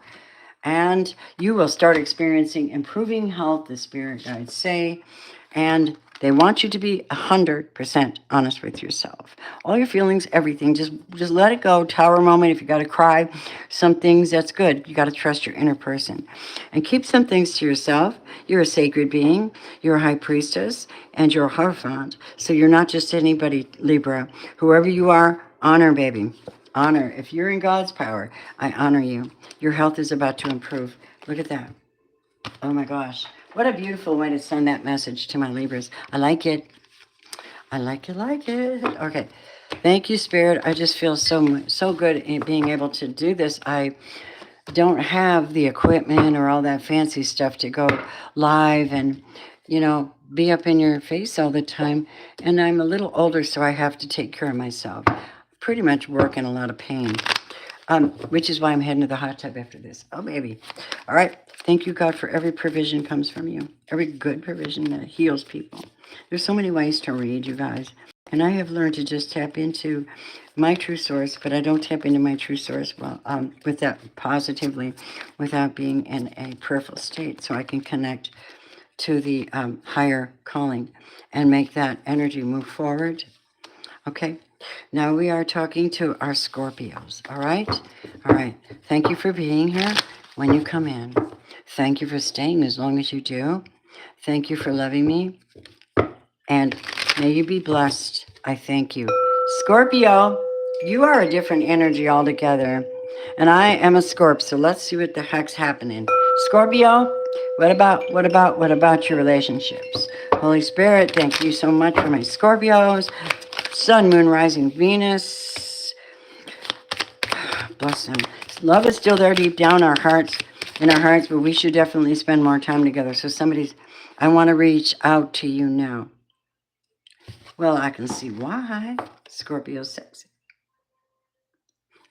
And you will start experiencing improving health, the spirit guides say, and they want you to be 100% honest with yourself. All your feelings, everything, just let it go. Tower moment, if you got to cry, some things, that's good. You got to trust your inner person. And keep some things to yourself. You're a sacred being. You're a high priestess. And you're a Hierophant. So you're not just anybody, Libra. Whoever you are, honor, baby. Honor. If you're in God's power, I honor you. Your health is about to improve. Look at that. Oh my gosh. What a beautiful way to send that message to my Libras. I like it. I like it. Okay. Thank you, Spirit. I just feel so good in being able to do this. I don't have the equipment or all that fancy stuff to go live and, be up in your face all the time. And I'm a little older, so I have to take care of myself. Pretty much work in a lot of pain. Which is why I'm heading to the hot tub after this. Oh, baby. All right. Thank you, God, for every provision comes from you. Every good provision that heals people. There's so many ways to read, you guys. And I have learned to just tap into my true source, but I don't tap into my true source with that positively without being in a prayerful state so I can connect to the higher calling and make that energy move forward. Okay. Now we are talking to our Scorpios, all right? All right. Thank you for being here when you come in. Thank you for staying as long as you do. Thank you for loving me. And may you be blessed. I thank you. Scorpio, you are a different energy altogether. And I am a Scorp, so let's see what the heck's happening. Scorpio, what about your relationships? Holy Spirit, thank you so much for my Scorpios. Sun, Moon, Rising, Venus. Bless them. Love is still there deep down in our hearts, but we should definitely spend more time together. So I want to reach out to you now. Well, I can see why. Scorpio sexy.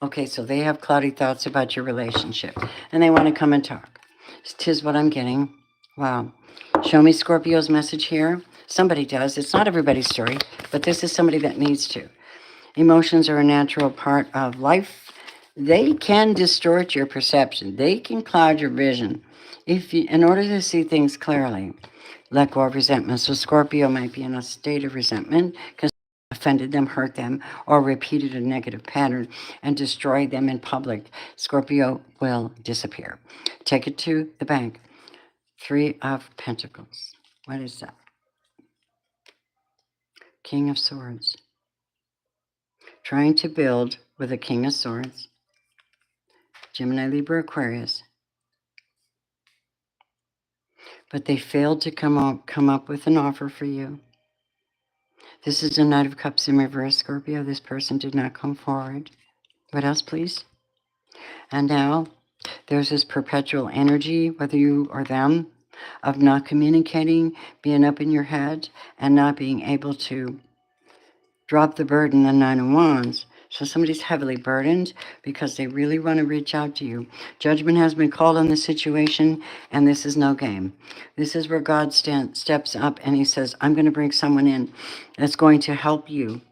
Okay, so they have cloudy thoughts about your relationship, and they want to come and talk. Tis what I'm getting. Wow. Show me Scorpio's message here. Somebody does. It's not everybody's story, but this is somebody that needs to. Emotions are a natural part of life. They can distort your perception. They can cloud your vision. If you, in order to see things clearly, let go of resentment. So Scorpio might be in a state of resentment because offended them, hurt them, or repeated a negative pattern and destroyed them in public. Scorpio will disappear. Take it to the bank. Three of Pentacles. What is that? King of Swords. Trying to build with a King of Swords. Gemini, Libra, Aquarius. But they failed to come up with an offer for you. This is the Knight of Cups in reverse, Scorpio. This person did not come forward. What else, please? And now there's this perpetual energy, whether you or them, of not communicating, being up in your head, and not being able to drop the burden, the Nine of Wands. So somebody's heavily burdened because they really want to reach out to you. Judgment has been called on the situation, and this is no game. This is where God steps up and he says, I'm going to bring someone in that's going to help you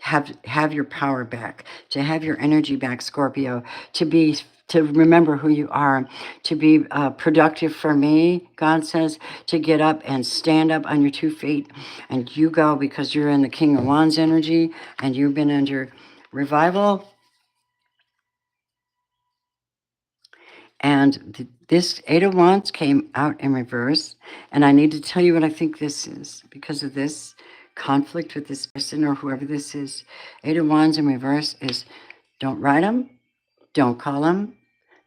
have your power back, to have your energy back, Scorpio, to remember who you are, to be productive for me, God says, to get up and stand up on your 2 feet. And you go because you're in the King of Wands energy and you've been under revival. And this Eight of Wands came out in reverse. And I need to tell you what I think this is because of this conflict with this person or whoever this is. Eight of Wands in reverse is don't write them, don't call them,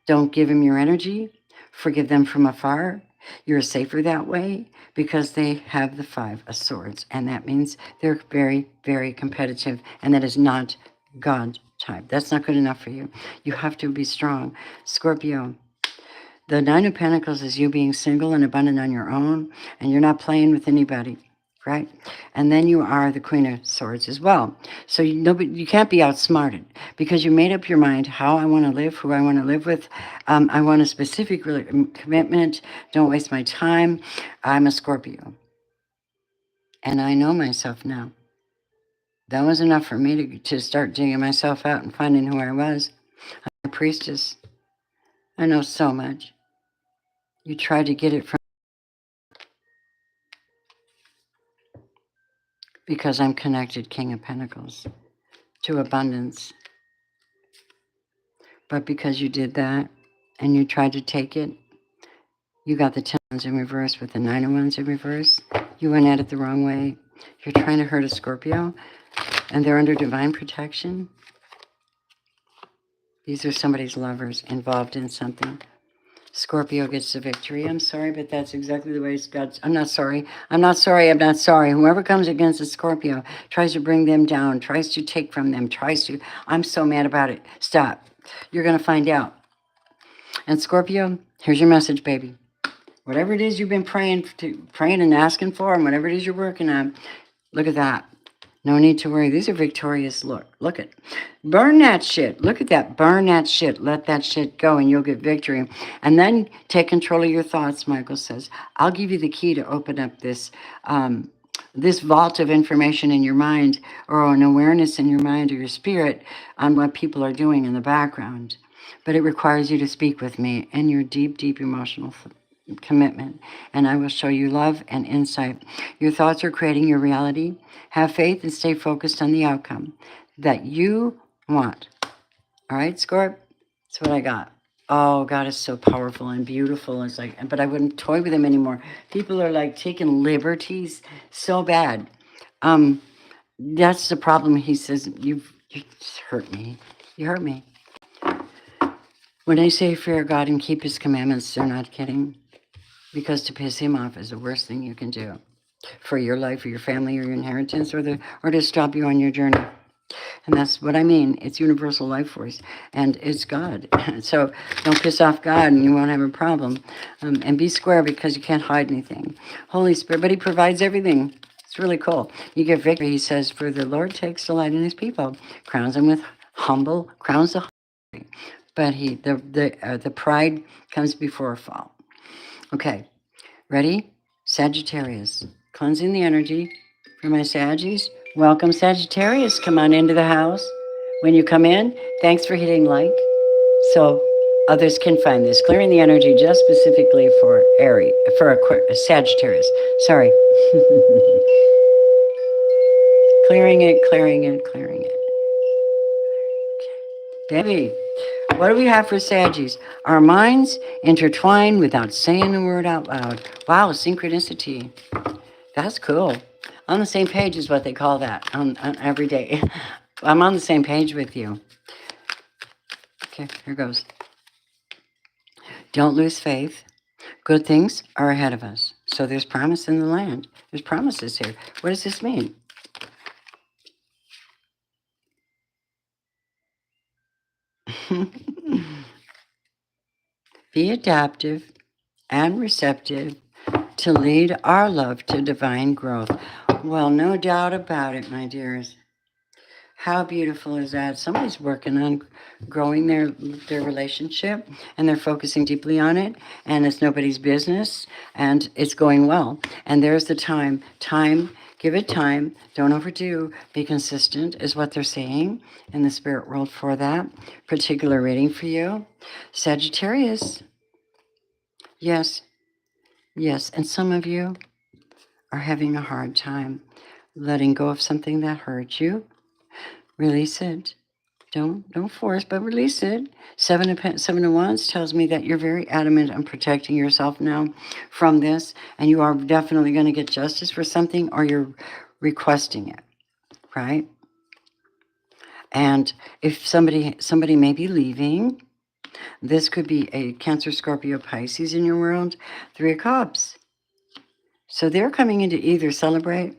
don't give them your energy, forgive them from afar. You're safer that way because they have the Five of Swords. And that means they're very, very competitive. And that is not God type. That's not good enough for you. You have to be strong. Scorpio, the Nine of Pentacles is you being single and abundant on your own, and you're not playing with anybody, right? And then you are the Queen of Swords as well. So you can't be outsmarted because you made up your mind how I want to live, who I want to live with. I want a specific commitment. Don't waste my time. I'm a Scorpio. And I know myself now. That was enough for me to start digging myself out and finding who I was. I'm a priestess. I know so much. You tried to get it from because I'm connected, King of Pentacles, to abundance. But because you did that and you tried to take it, you got the 10 wands in reverse with the 9 of wands in reverse. You went at it the wrong way. You're trying to hurt a Scorpio and they're under divine protection. These are somebody's lovers involved in something. Scorpio gets the victory. I'm sorry, but that's exactly the way it's God's. I'm not sorry. I'm not sorry. I'm not sorry. Whoever comes against a Scorpio tries to bring them down, tries to take from them, tries to. I'm so mad about it. Stop. You're going to find out. And Scorpio, here's your message, baby. Whatever it is you've been praying and asking for, and whatever it is you're working on, look at that. No need to worry. These are victorious. Look at. Burn that shit. Look at that. Burn that shit. Let that shit go and you'll get victory. And then take control of your thoughts, Michael says. I'll give you the key to open up this vault of information in your mind or an awareness in your mind or your spirit on what people are doing in the background. But it requires you to speak with me and your deep, deep emotional commitment, and I will show you love and insight. Your thoughts are creating your reality. Have faith and stay focused on the outcome that you want. All right, Scorp? That's what I got. Oh, God is so powerful and beautiful. It's like, but I wouldn't toy with him anymore. People are like taking liberties so bad. That's the problem. He says, you hurt me. You hurt me. When they say fear God and keep his commandments, they're not kidding. Because to piss him off is the worst thing you can do for your life or your family or your inheritance or to stop you on your journey. And that's what I mean. It's universal life force and it's God. So don't piss off God and you won't have a problem. And be square because you can't hide anything. Holy Spirit, but he provides everything. It's really cool. You get victory. He says, for the Lord takes delight in his people, crowns them with crowns the humble. But the pride comes before a fall. Okay, ready? Sagittarius. Cleansing the energy for my Saggies. Welcome, Sagittarius. Come on into the house. When you come in, thanks for hitting like so others can find this. Clearing the energy just specifically for Aries, for Sagittarius. Sorry. Clearing it, clearing it, clearing it. Baby, what do we have for Saggies? Our minds intertwine without saying the word out loud. Wow, synchronicity. That's cool. On the same page is what they call that on every day. I'm on the same page with you. Okay, here goes. Don't lose faith. Good things are ahead of us. So there's promise in the land. There's promises here. What does this mean? Be adaptive and receptive to lead our love to divine growth. Well, no doubt about it, my dears. How beautiful is that? Somebody's working on growing their relationship, and they're focusing deeply on it, and it's nobody's business, and it's going well. And there's the time. Time, give it time. Don't overdo. Be consistent is what they're saying in the spirit world for that particular reading for you. Sagittarius. Yes, yes. And some of you are having a hard time letting go of something that hurt you. Release it. Don't force, but release it. Seven of Wands tells me that you're very adamant on protecting yourself now from this, and you are definitely going to get justice for something, or you're requesting it, right? And if somebody may be leaving, this could be a Cancer, Scorpio, Pisces in your world. 3 of Cups. So they're coming in to either celebrate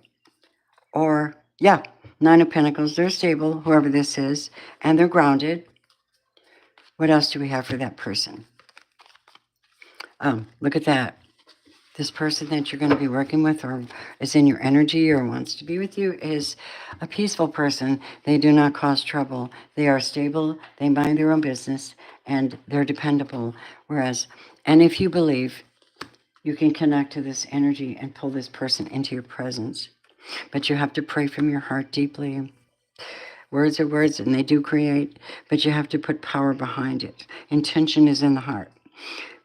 or, yeah, 9 of Pentacles. They're stable, whoever this is, and they're grounded. What else do we have for that person? Look at that. This person that you're going to be working with or is in your energy or wants to be with you is a peaceful person. They do not cause trouble. They are stable. They mind their own business, and they're dependable. And if you believe, you can connect to this energy and pull this person into your presence. But you have to pray from your heart deeply. Words are words, and they do create, but you have to put power behind it. Intention is in the heart.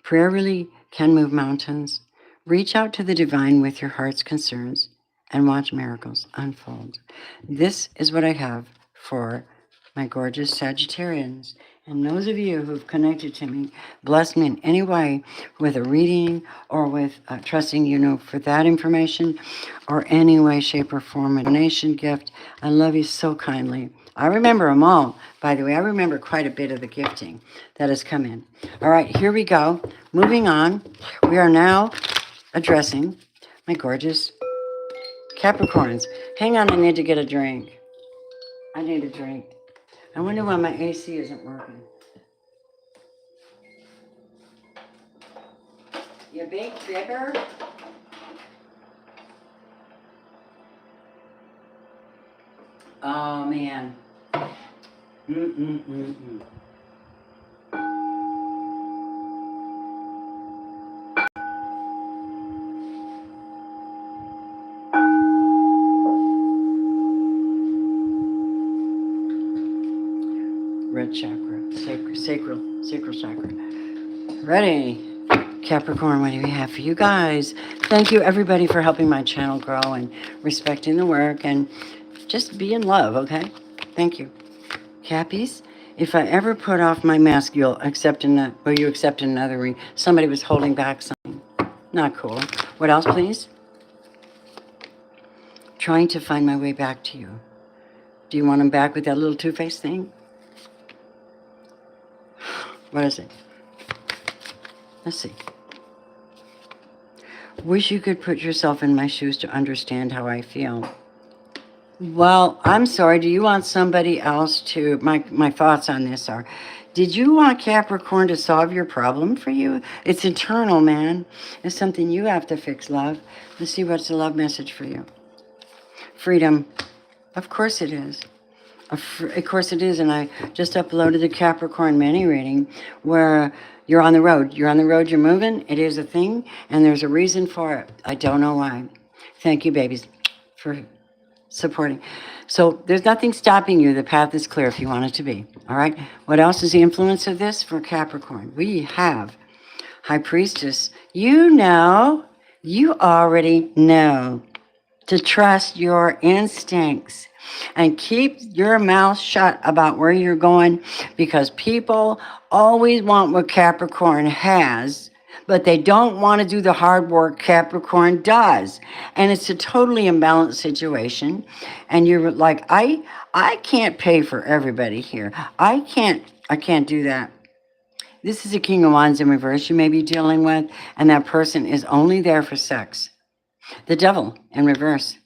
Prayer really can move mountains. Reach out to the divine with your heart's concerns and watch miracles unfold. This is what I have for my gorgeous Sagittarians. And those of you who've connected to me, bless me in any way with a reading or with trusting for that information or any way, shape, or form, a donation, gift. I love you so kindly. I remember them all, by the way. I remember quite a bit of the gifting that has come in. All right, here we go. Moving on. We are now addressing my gorgeous Capricorns. Hang on, I need to get a drink. I need a drink. I wonder why my AC isn't working. You big bigger? Oh, man. Mm-mm-mm-mm. Red chakra, sacral chakra. Ready? Capricorn, what do we have for you guys? Thank you, everybody, for helping my channel grow and respecting the work and just be in love, okay? Thank you. Cappies, if I ever put off my mask, you accept another ring. Somebody was holding back something. Not cool. What else, please? Trying to find my way back to you. Do you want them back with that little two-faced thing? What is it? Let's see. Wish you could put yourself in my shoes to understand how I feel. Well, I'm sorry. Do you want somebody else to... My thoughts on this are, did you want Capricorn to solve your problem for you? It's internal, man. It's something you have to fix, love. Let's see what's the love message for you. Freedom. Of course it is. Of course it is, and I just uploaded the Capricorn mini reading where you're on the road. You're on the road, you're moving. It is a thing, and there's a reason for it. I don't know why. Thank you, babies, for supporting. So there's nothing stopping you. The path is clear if you want it to be. All right. What else is the influence of this for Capricorn? We have High Priestess. You already know to trust your instincts and keep your mouth shut about where you're going, because people always want what Capricorn has, but they don't want to do the hard work Capricorn does. And it's a totally imbalanced situation. And you're like, I can't pay for everybody here. I can't do that. This is a King of Wands in reverse you may be dealing with, and that person is only there for sex. The Devil in reverse.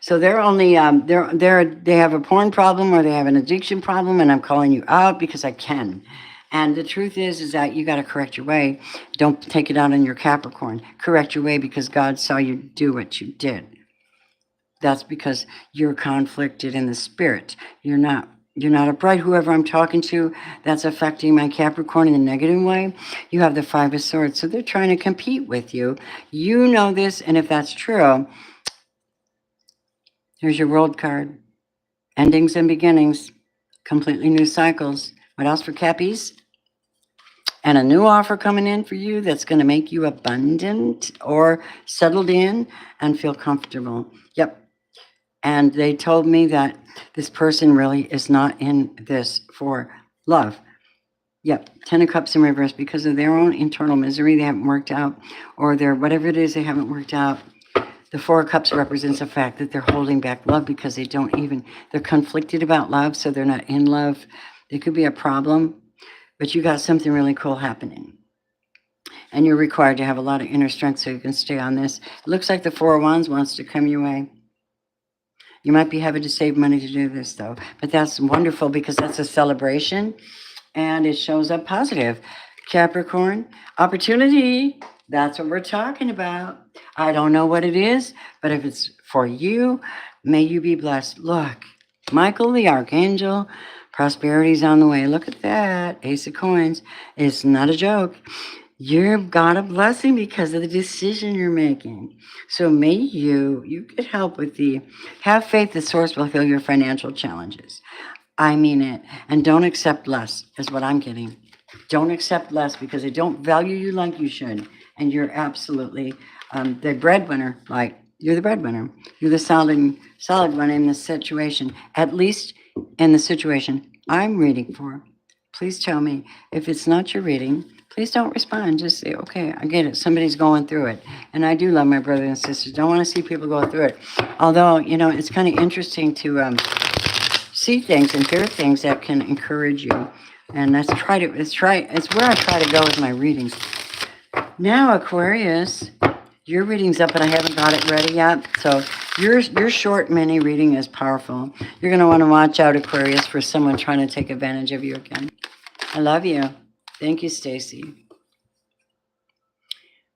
So they're only they have a porn problem or they have an addiction problem, and I'm calling you out because I can. And the truth is that you got to correct your way. Don't take it out on your Capricorn. Correct your way because God saw you do what you did. That's because you're conflicted in the spirit. You're not upright. Whoever I'm talking to, that's affecting my Capricorn in a negative way. You have the Five of Swords, so they're trying to compete with you. You know this, and if that's true, here's your World card. Endings and beginnings, completely new cycles. What else for Cappies? And a new offer coming in for you that's going to make you abundant or settled in and feel comfortable. Yep. And they told me that this person really is not in this for love. Yep, Ten of Cups in reverse because of their own internal misery. They haven't worked out, or their whatever it is, they haven't worked out. The Four of Cups represents the fact that they're holding back love because they're conflicted about love, so they're not in love. It could be a problem, but you got something really cool happening. And you're required to have a lot of inner strength so you can stay on this. It looks like the Four of Wands wants to come your way. You might be having to save money to do this, though. But that's wonderful because that's a celebration, and it shows up positive. Capricorn, opportunity. That's what we're talking about. I don't know what it is, but if it's for you, may you be blessed. Look, Michael the Archangel, prosperity's on the way. Look at that. Ace of Coins. It's not a joke. You've got a blessing because of the decision you're making. So may you get help with have faith the source will heal your financial challenges. I mean it. And don't accept less is what I'm getting. Don't accept less because they don't value you like you should. And you're absolutely the breadwinner. Like, you're the breadwinner. You're the solid one in this situation. At least in the situation I'm reading for. Please tell me if it's not your reading. Please don't respond. Just say, okay, I get it. Somebody's going through it. And I do love my brothers and sisters. Don't want to see people go through it. Although, it's kind of interesting to see things and hear things that can encourage you. And it's where I try to go with my readings. Now, Aquarius, your reading's up, but I haven't got it ready yet. So your short mini reading is powerful. You're going to want to watch out, Aquarius, for someone trying to take advantage of you again. I love you. Thank you, Stacy.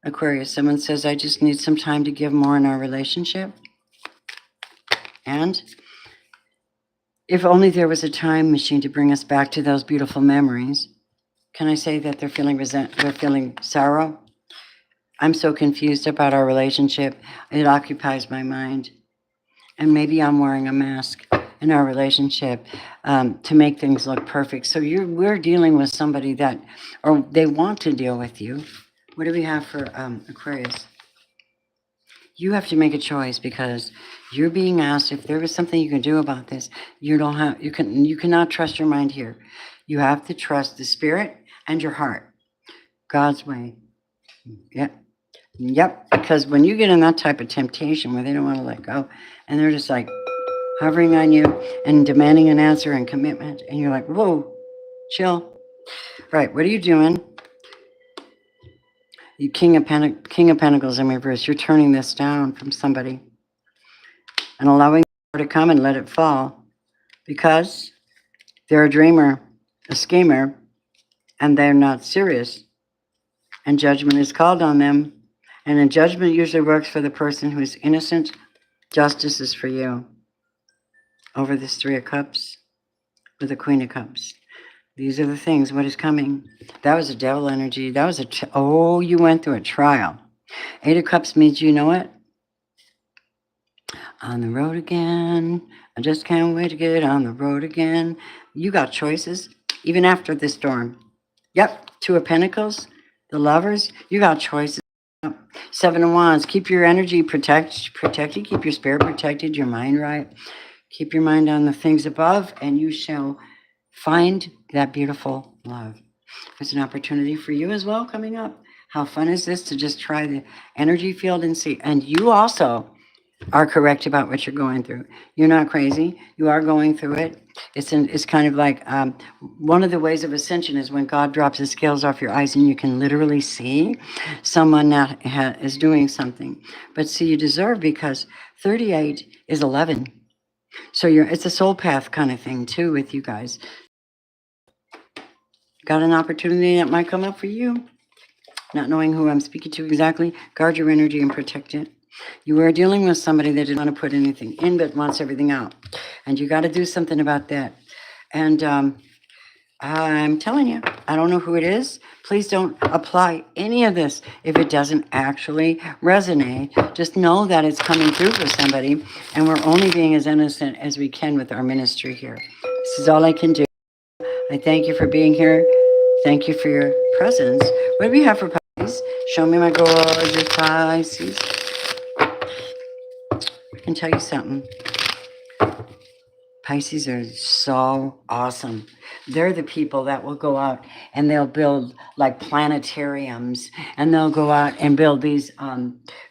Aquarius, someone says, I just need some time to give more in our relationship. And if only there was a time machine to bring us back to those beautiful memories. Can I say that they're feeling sorrow? I'm so confused about our relationship. It occupies my mind. And maybe I'm wearing a mask in our relationship to make things look perfect. So we're dealing with somebody or they want to deal with you. What do we have for Aquarius? You have to make a choice because you're being asked if there was something you can do about this. You cannot trust your mind here. You have to trust the spirit and your heart. God's way. Yep. Because when you get in that type of temptation where they don't want to let go and they're just like hovering on you and demanding an answer and commitment, and you're like, whoa, chill. Right. What are you doing? You King of Pentacles in reverse. You're turning this down from somebody and allowing it to come and let it fall because they're a dreamer, a schemer, and they're not serious. And judgment is called on them. And then judgment usually works for the person who is innocent. Justice is for you. Over this Three of Cups with the Queen of Cups. These are the things. What is coming? That was a devil energy. That was you went through a trial. Eight of Cups means you know it. On the road again. I just can't wait to get on the road again. You got choices, even after the storm. Yep, Two of Pentacles, the Lovers. You got choices. Seven of Wands. Keep your energy protected. Keep your spirit protected. Your mind right. Keep your mind on the things above, and you shall find that beautiful love. There's an opportunity for you as well coming up. How fun is this to just try the energy field and see? And you also are correct about what you're going through. You're not crazy. You are going through it. It's kind of like one of the ways of ascension is when God drops the scales off your eyes and you can literally see someone that is doing something. But see, you deserve because 38 is 11. So it's a soul path kind of thing too with you guys. Got an opportunity that might come up for you. Not knowing who I'm speaking to exactly, guard your energy and protect it. You are dealing with somebody that didn't want to put anything in but wants everything out. And you got to do something about that. And I'm telling you, I don't know who it is. Please don't apply any of this if it doesn't actually resonate. Just know that it's coming through for somebody. And we're only being as innocent as we can with our ministry here. This is all I can do. I thank you for being here. Thank you for your presence. What do we have for Pisces? Show me my gorgeous Pisces. I can tell you something. Pisces are so awesome. They're the people that will go out and they'll build like planetariums and they'll go out and build these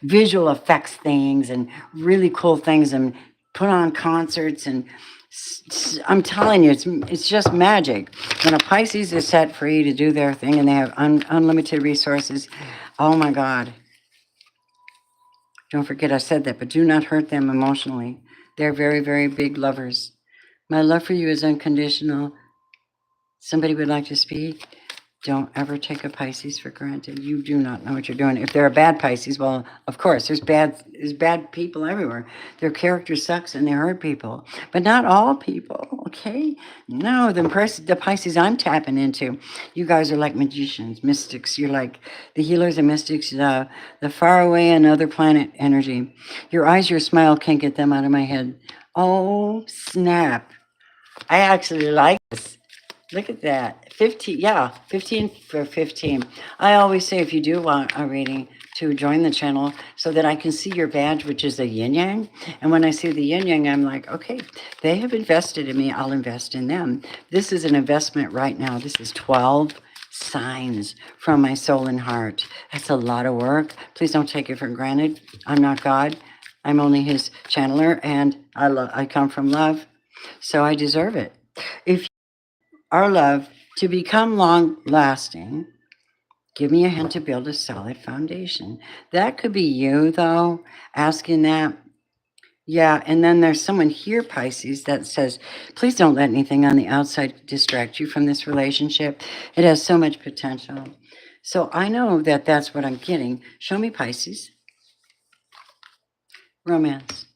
visual effects things and really cool things and put on concerts. And I'm telling you, it's just magic. When a Pisces is set free to do their thing and they have unlimited resources, oh my God. Don't forget I said that, but do not hurt them emotionally. They're very, very big lovers. My love for you is unconditional. Somebody would like to speak? Don't ever take a Pisces for granted. You do not know what you're doing. If they're a bad Pisces, well, of course, there's bad people everywhere. Their character sucks and they hurt people. But not all people, okay? No, the Pisces I'm tapping into, you guys are like magicians, mystics. You're like the healers and mystics, the far away another planet energy. Your eyes, your smile can't get them out of my head. Oh, snap. I actually like this. Look at that. 15, yeah, 15 for 15. I always say if you do want a reading to join the channel so that I can see your badge, which is a yin yang. And when I see the yin yang, I'm like, okay, they have invested in me. I'll invest in them. This is an investment right now. This is 12 signs from my soul and heart. That's a lot of work. Please don't take it for granted. I'm not God. I'm only his channeler, and I come from love. So I deserve it. If our love to become long lasting, give me a hint to build a solid foundation. That could be you, though, asking that. Yeah, and then there's someone here, Pisces, that says, please don't let anything on the outside distract you from this relationship. It has so much potential. So I know that that's what I'm getting. Show me, Pisces. Romance.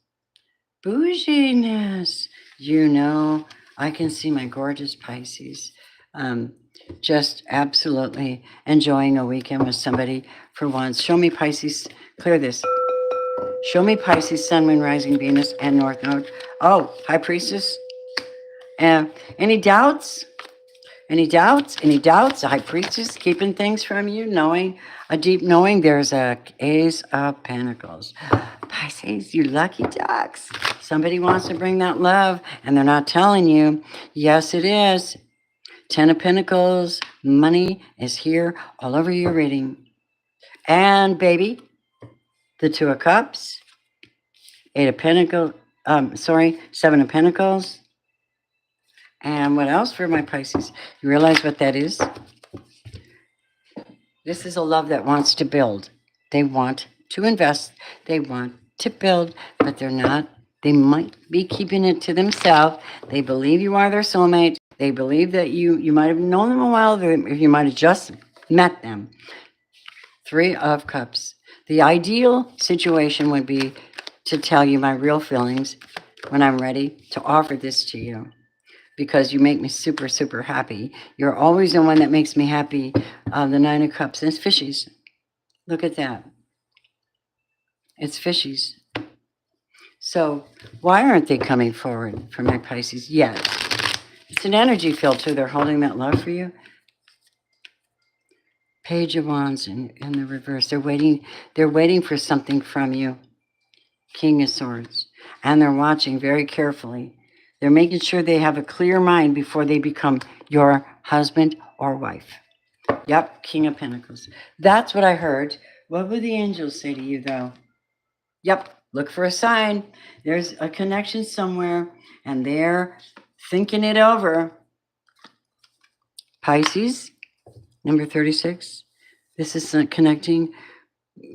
Bouginess. You know, I can see my gorgeous Pisces just absolutely enjoying a weekend with somebody for once. Show me Pisces. Clear this. Show me Pisces, Sun, Moon, Rising, Venus, and North Node. Oh, High Priestess. Any doubts? Any doubts? Any doubts? The High Priestess keeping things from you, knowing, a deep knowing. There's a Ace of Pentacles. Pisces, you lucky ducks. Somebody wants to bring that love, and they're not telling you. Yes, it is. 10 of Pentacles. Money is here all over your reading. And, baby, the Two of Cups. 8 of Pentacles. 7 of Pentacles. And what else for my Pisces? You realize what that is? This is a love that wants to build. They want to invest. They want to build, but they're not. They might be keeping it to themselves. They believe you are their soulmate. They believe that you might have known them a while, you might have just met them. 3 of Cups. The ideal situation would be to tell you my real feelings when I'm ready to offer this to you, because you make me super, super happy. You're always the one that makes me happy. The 9 of Cups. And it's fishies. Look at that. It's fishies. So why aren't they coming forward for my Pisces yet? It's an energy field too. They're holding that love for you. Page of Wands in the reverse. They're waiting for something from you. King of Swords. And they're watching very carefully. They're making sure they have a clear mind before they become your husband or wife. Yep, King of Pentacles. That's what I heard. What would the angels say to you, though? Yep, look for a sign. There's a connection somewhere, and they're thinking it over. Pisces, number 36. This is connecting,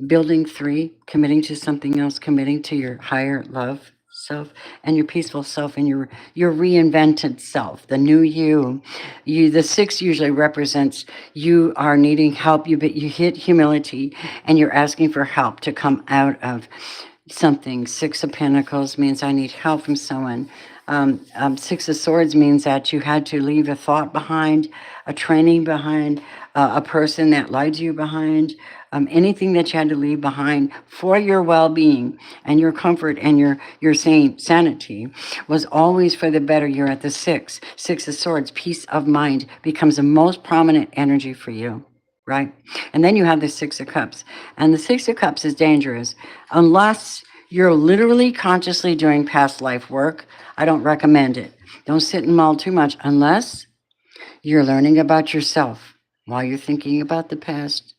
building 3, committing to something else, committing to your higher love self and your peaceful self and your reinvented self, the new you. The 6 usually represents you are needing help. You hit humility and you're asking for help to come out of something. 6 of Pentacles means I need help from someone. 6 of Swords means that you had to leave a thought behind, a training behind, a person that lied to you behind, anything that you had to leave behind for your well-being and your comfort and your sanity was always for the better. You're at the 6 of Swords. Peace of mind becomes the most prominent energy for you. Right? And then you have the 6 of Cups. And the 6 of Cups is dangerous. Unless you're literally consciously doing past life work, I don't recommend it. Don't sit and mull too much unless you're learning about yourself while you're thinking about the past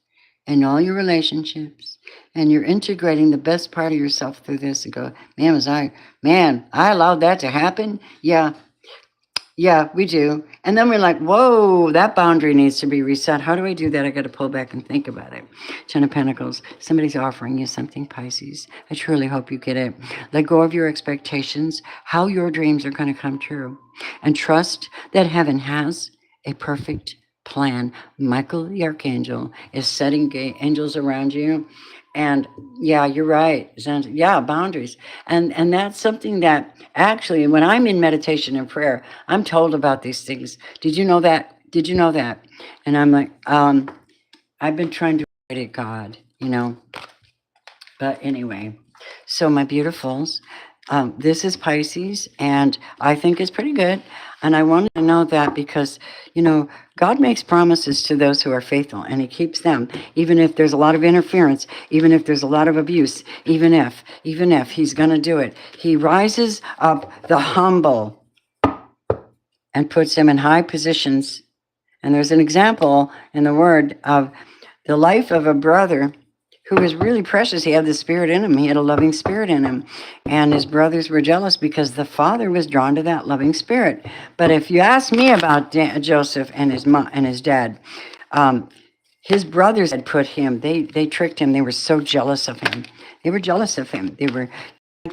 and all your relationships. And you're integrating the best part of yourself through this and go, I allowed that to happen? Yeah, we do. And then we're like, whoa, that boundary needs to be reset. How do I do that? I got to pull back and think about it. 10 of Pentacles. Somebody's offering you something, Pisces. I truly hope you get it. Let go of your expectations, how your dreams are going to come true. And trust that heaven has a perfect plan. Michael the Archangel is setting angels around you. And yeah, you're right. Yeah, boundaries. And that's something that actually, when I'm in meditation and prayer, I'm told about these things. Did you know that? Did you know that? And I'm like, I've been trying to write it, God, But anyway, so my beautifuls, this is Pisces, and I think it's pretty good. And I wanted to know that because, God makes promises to those who are faithful, and he keeps them, even if there's a lot of interference, even if there's a lot of abuse, even if he's going to do it. He rises up the humble and puts them in high positions. And there's an example in the word of the life of a brother who was really precious. He had the spirit in him. He had a loving spirit in him. And his brothers were jealous because the father was drawn to that loving spirit. But if you ask me about Joseph and his mom and his dad, his brothers had put him, they tricked him. They were so jealous of him. They were jealous of him. They were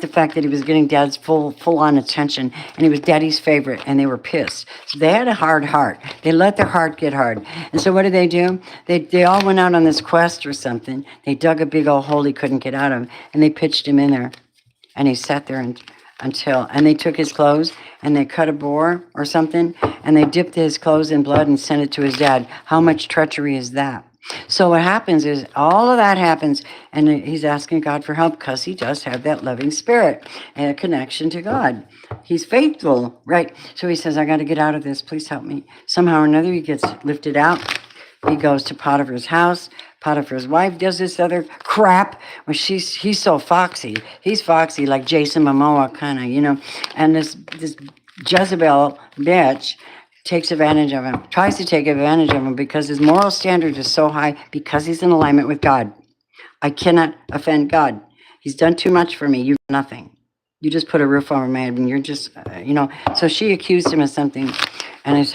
the fact that he was getting dad's full on attention, and he was daddy's favorite, and they were pissed. So they had a hard heart. They let their heart get hard. And so what did they do? They all went out on this quest or something. They dug a big old hole he couldn't get out of, and they pitched him in there. And he sat there and they took his clothes and they cut a boar or something, and they dipped his clothes in blood and sent it to his dad. How much treachery is that? So what happens is all of that happens, and he's asking God for help because he does have that loving spirit and a connection to God. He's faithful, right? So he says, I got to get out of this. Please help me. Somehow or another, he gets lifted out. He goes to Potiphar's house. Potiphar's wife does this other crap. Well, he's so foxy. He's foxy like Jason Momoa kind of, And this Jezebel bitch takes advantage of him, tries to take advantage of him because his moral standard is so high because he's in alignment with God. I cannot offend God. He's done too much for me. You've done nothing. You just put a roof over my head and you're just, So she accused him of something, and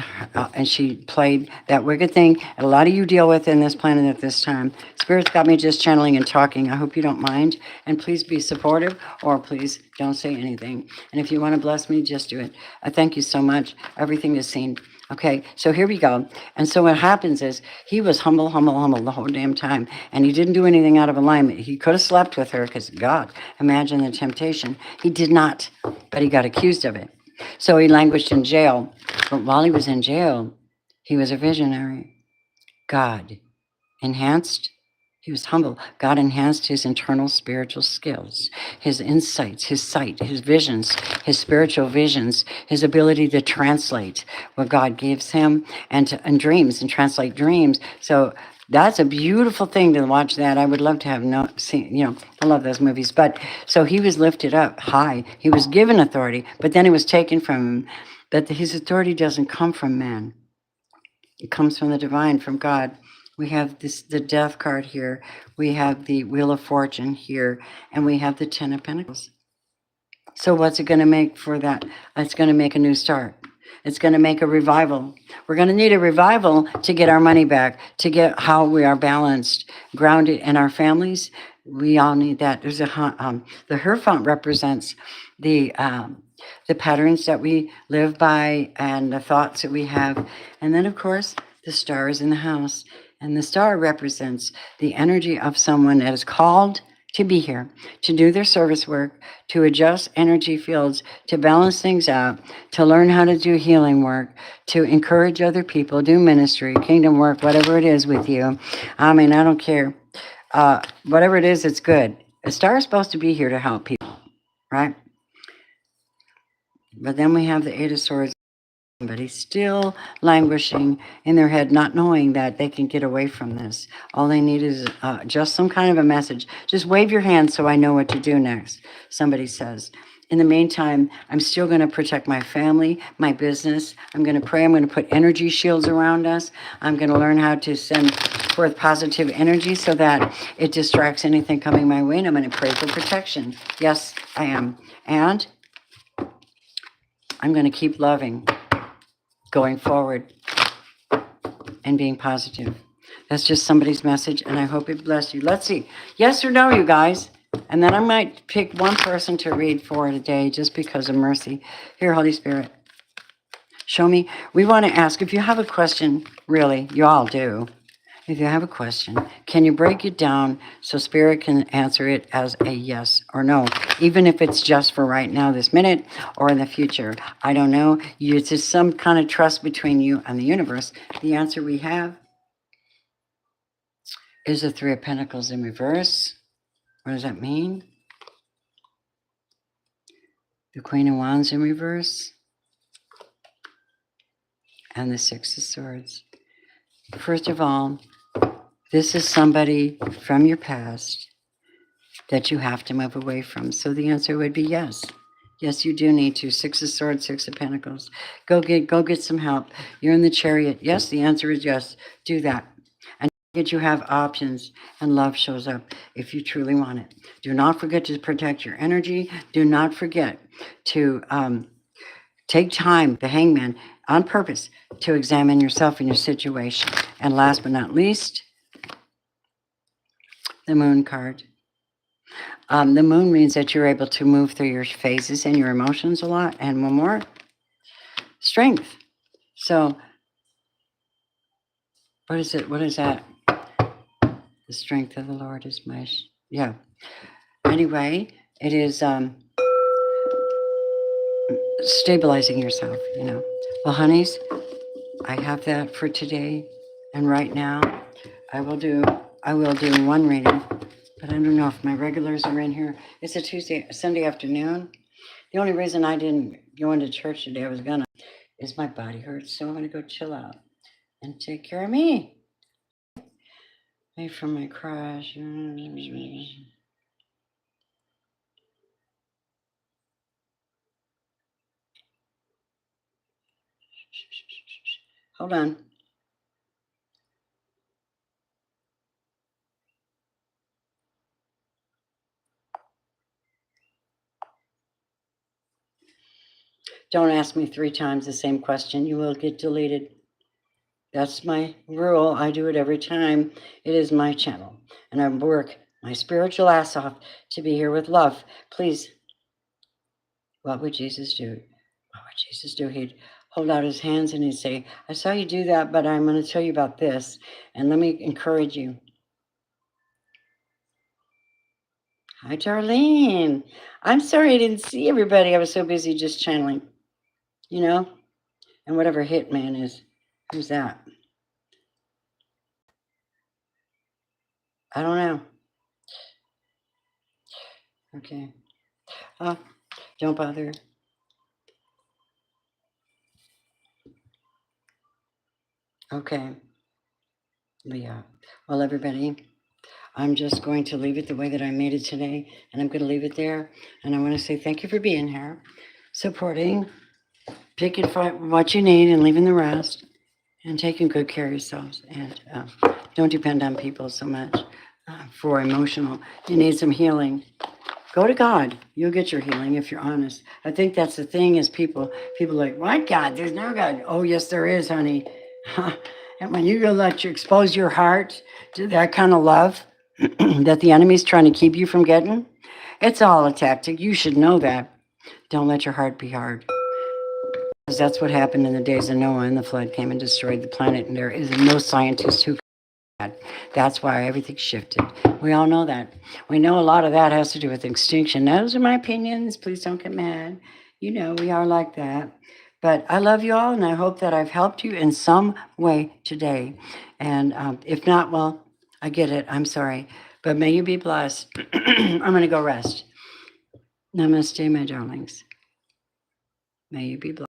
she played that wicked thing. And a lot of you deal with in this planet at this time. Spirit's got me just channeling and talking. I hope you don't mind. And please be supportive, or please don't say anything. And if you want to bless me, just do it. I thank you so much. Everything is seen. Okay, so here we go. And so what happens is he was humble the whole damn time. And he didn't do anything out of alignment. He could have slept with her because, God, imagine the temptation. He did not, but he got accused of it. So he languished in jail. But while he was in jail, he was a visionary. God enhanced He was humble. God enhanced his internal spiritual skills, his insights, his sight, his visions, his spiritual visions, his ability to translate what God gives him and dreams and translate dreams. So that's a beautiful thing to watch that. I would love to have seen, I love those movies. But so he was lifted up high. He was given authority, but then it was taken from him. But his authority doesn't come from man. It comes from the divine, from God. We have the death card here. We have the Wheel of Fortune here, and we have the Ten of Pentacles. So what's it going to make for that? It's going to make a new start. It's going to make a revival. We're going to need a revival to get our money back, to get how we are balanced, grounded in our families. We all need that. There's the Hierophant represents the patterns that we live by and the thoughts that we have. And then, of course, the star is in the house. And the star represents the energy of someone that is called to be here, to do their service work, to adjust energy fields, to balance things out, to learn how to do healing work, to encourage other people, do ministry, kingdom work, whatever it is with you. I mean, I don't care. Whatever it is, it's good. A star is supposed to be here to help people, right? But then we have the Eight of Swords. Somebody still languishing in their head, not knowing that they can get away from this. All they need is just some kind of a message. Just wave your hand so I know what to do next, somebody says. In the meantime, I'm still going to protect my family, my business. I'm going to pray. I'm going to put energy shields around us. I'm going to learn how to send forth positive energy so that it distracts anything coming my way. And I'm going to pray for protection. Yes, I am. And I'm going to keep loving, going forward, and being positive. That's just somebody's message, and I hope it bless you. Let's see. Yes or no, you guys? And then I might pick one person to read for today just because of mercy. Here, Holy Spirit, show me. We want to ask, if you have a question, really, you all do. If you have a question, can you break it down so Spirit can answer it as a yes or no, even if it's just for right now, this minute, or in the future? I don't know. It's just some kind of trust between you and the universe. The answer we have is the Three of Pentacles in reverse. What does that mean? The Queen of Wands in reverse. And the Six of Swords. First of all, this is somebody from your past that you have to move away from. So the answer would be yes. Yes, you do need to. Six of Swords, Six of Pentacles. Go get some help. You're in the Chariot. Yes, the answer is yes. Do that. And you have options, and love shows up if you truly want it. Do not forget to protect your energy. Do not forget to take time, the Hangman, on purpose to examine yourself and your situation. And last but not least, the Moon card. The moon means that you're able to move through your phases and your emotions a lot, and one more, strength. So, what is it? What is that? The strength of the Lord is my, yeah. Anyway, it is stabilizing yourself, Well, honeys, I have that for today, and right now, I will do one reading, but I don't know if my regulars are in here. It's a Sunday afternoon. The only reason I didn't go into church today, is my body hurts, so I'm gonna go chill out and take care of me. Away from my crush. Hold on. Don't ask me 3 times the same question. You will get deleted. That's my rule. I do it every time. It is my channel. And I work my spiritual ass off to be here with love. Please, what would Jesus do? What would Jesus do? He'd hold out his hands and he'd say, I saw you do that, but I'm going to tell you about this. And let me encourage you. Hi, Darlene. I'm sorry I didn't see everybody. I was so busy just channeling, and whatever hitman is. Who's that? I don't know. Okay. Oh, don't bother. Okay. Yeah. Well, everybody, I'm just going to leave it the way that I made it today, and I'm going to leave it there. And I want to say thank you for being here, supporting, picking what you need and leaving the rest, and taking good care of yourselves. And don't depend on people so much for emotional. You need some healing. Go to God. You'll get your healing if you're honest. I think that's the thing is people like, what God? There's no God. Oh, yes, there is, honey. And when you expose your heart to that kind of love that the enemy's trying to keep you from getting, it's all a tactic. You should know that. Don't let your heart be hard. Because that's what happened in the days of Noah, and the flood came and destroyed the planet, and there is no scientist who. That's why everything shifted. We all know that. We know a lot of that has to do with extinction. Those are my opinions. Please don't get mad. You know, we are like that. But I love you all, and I hope that I've helped you in some way today. And if not, well, I get it. I'm sorry. But may you be blessed. I'm going to go rest. Namaste, my darlings. May you be blessed.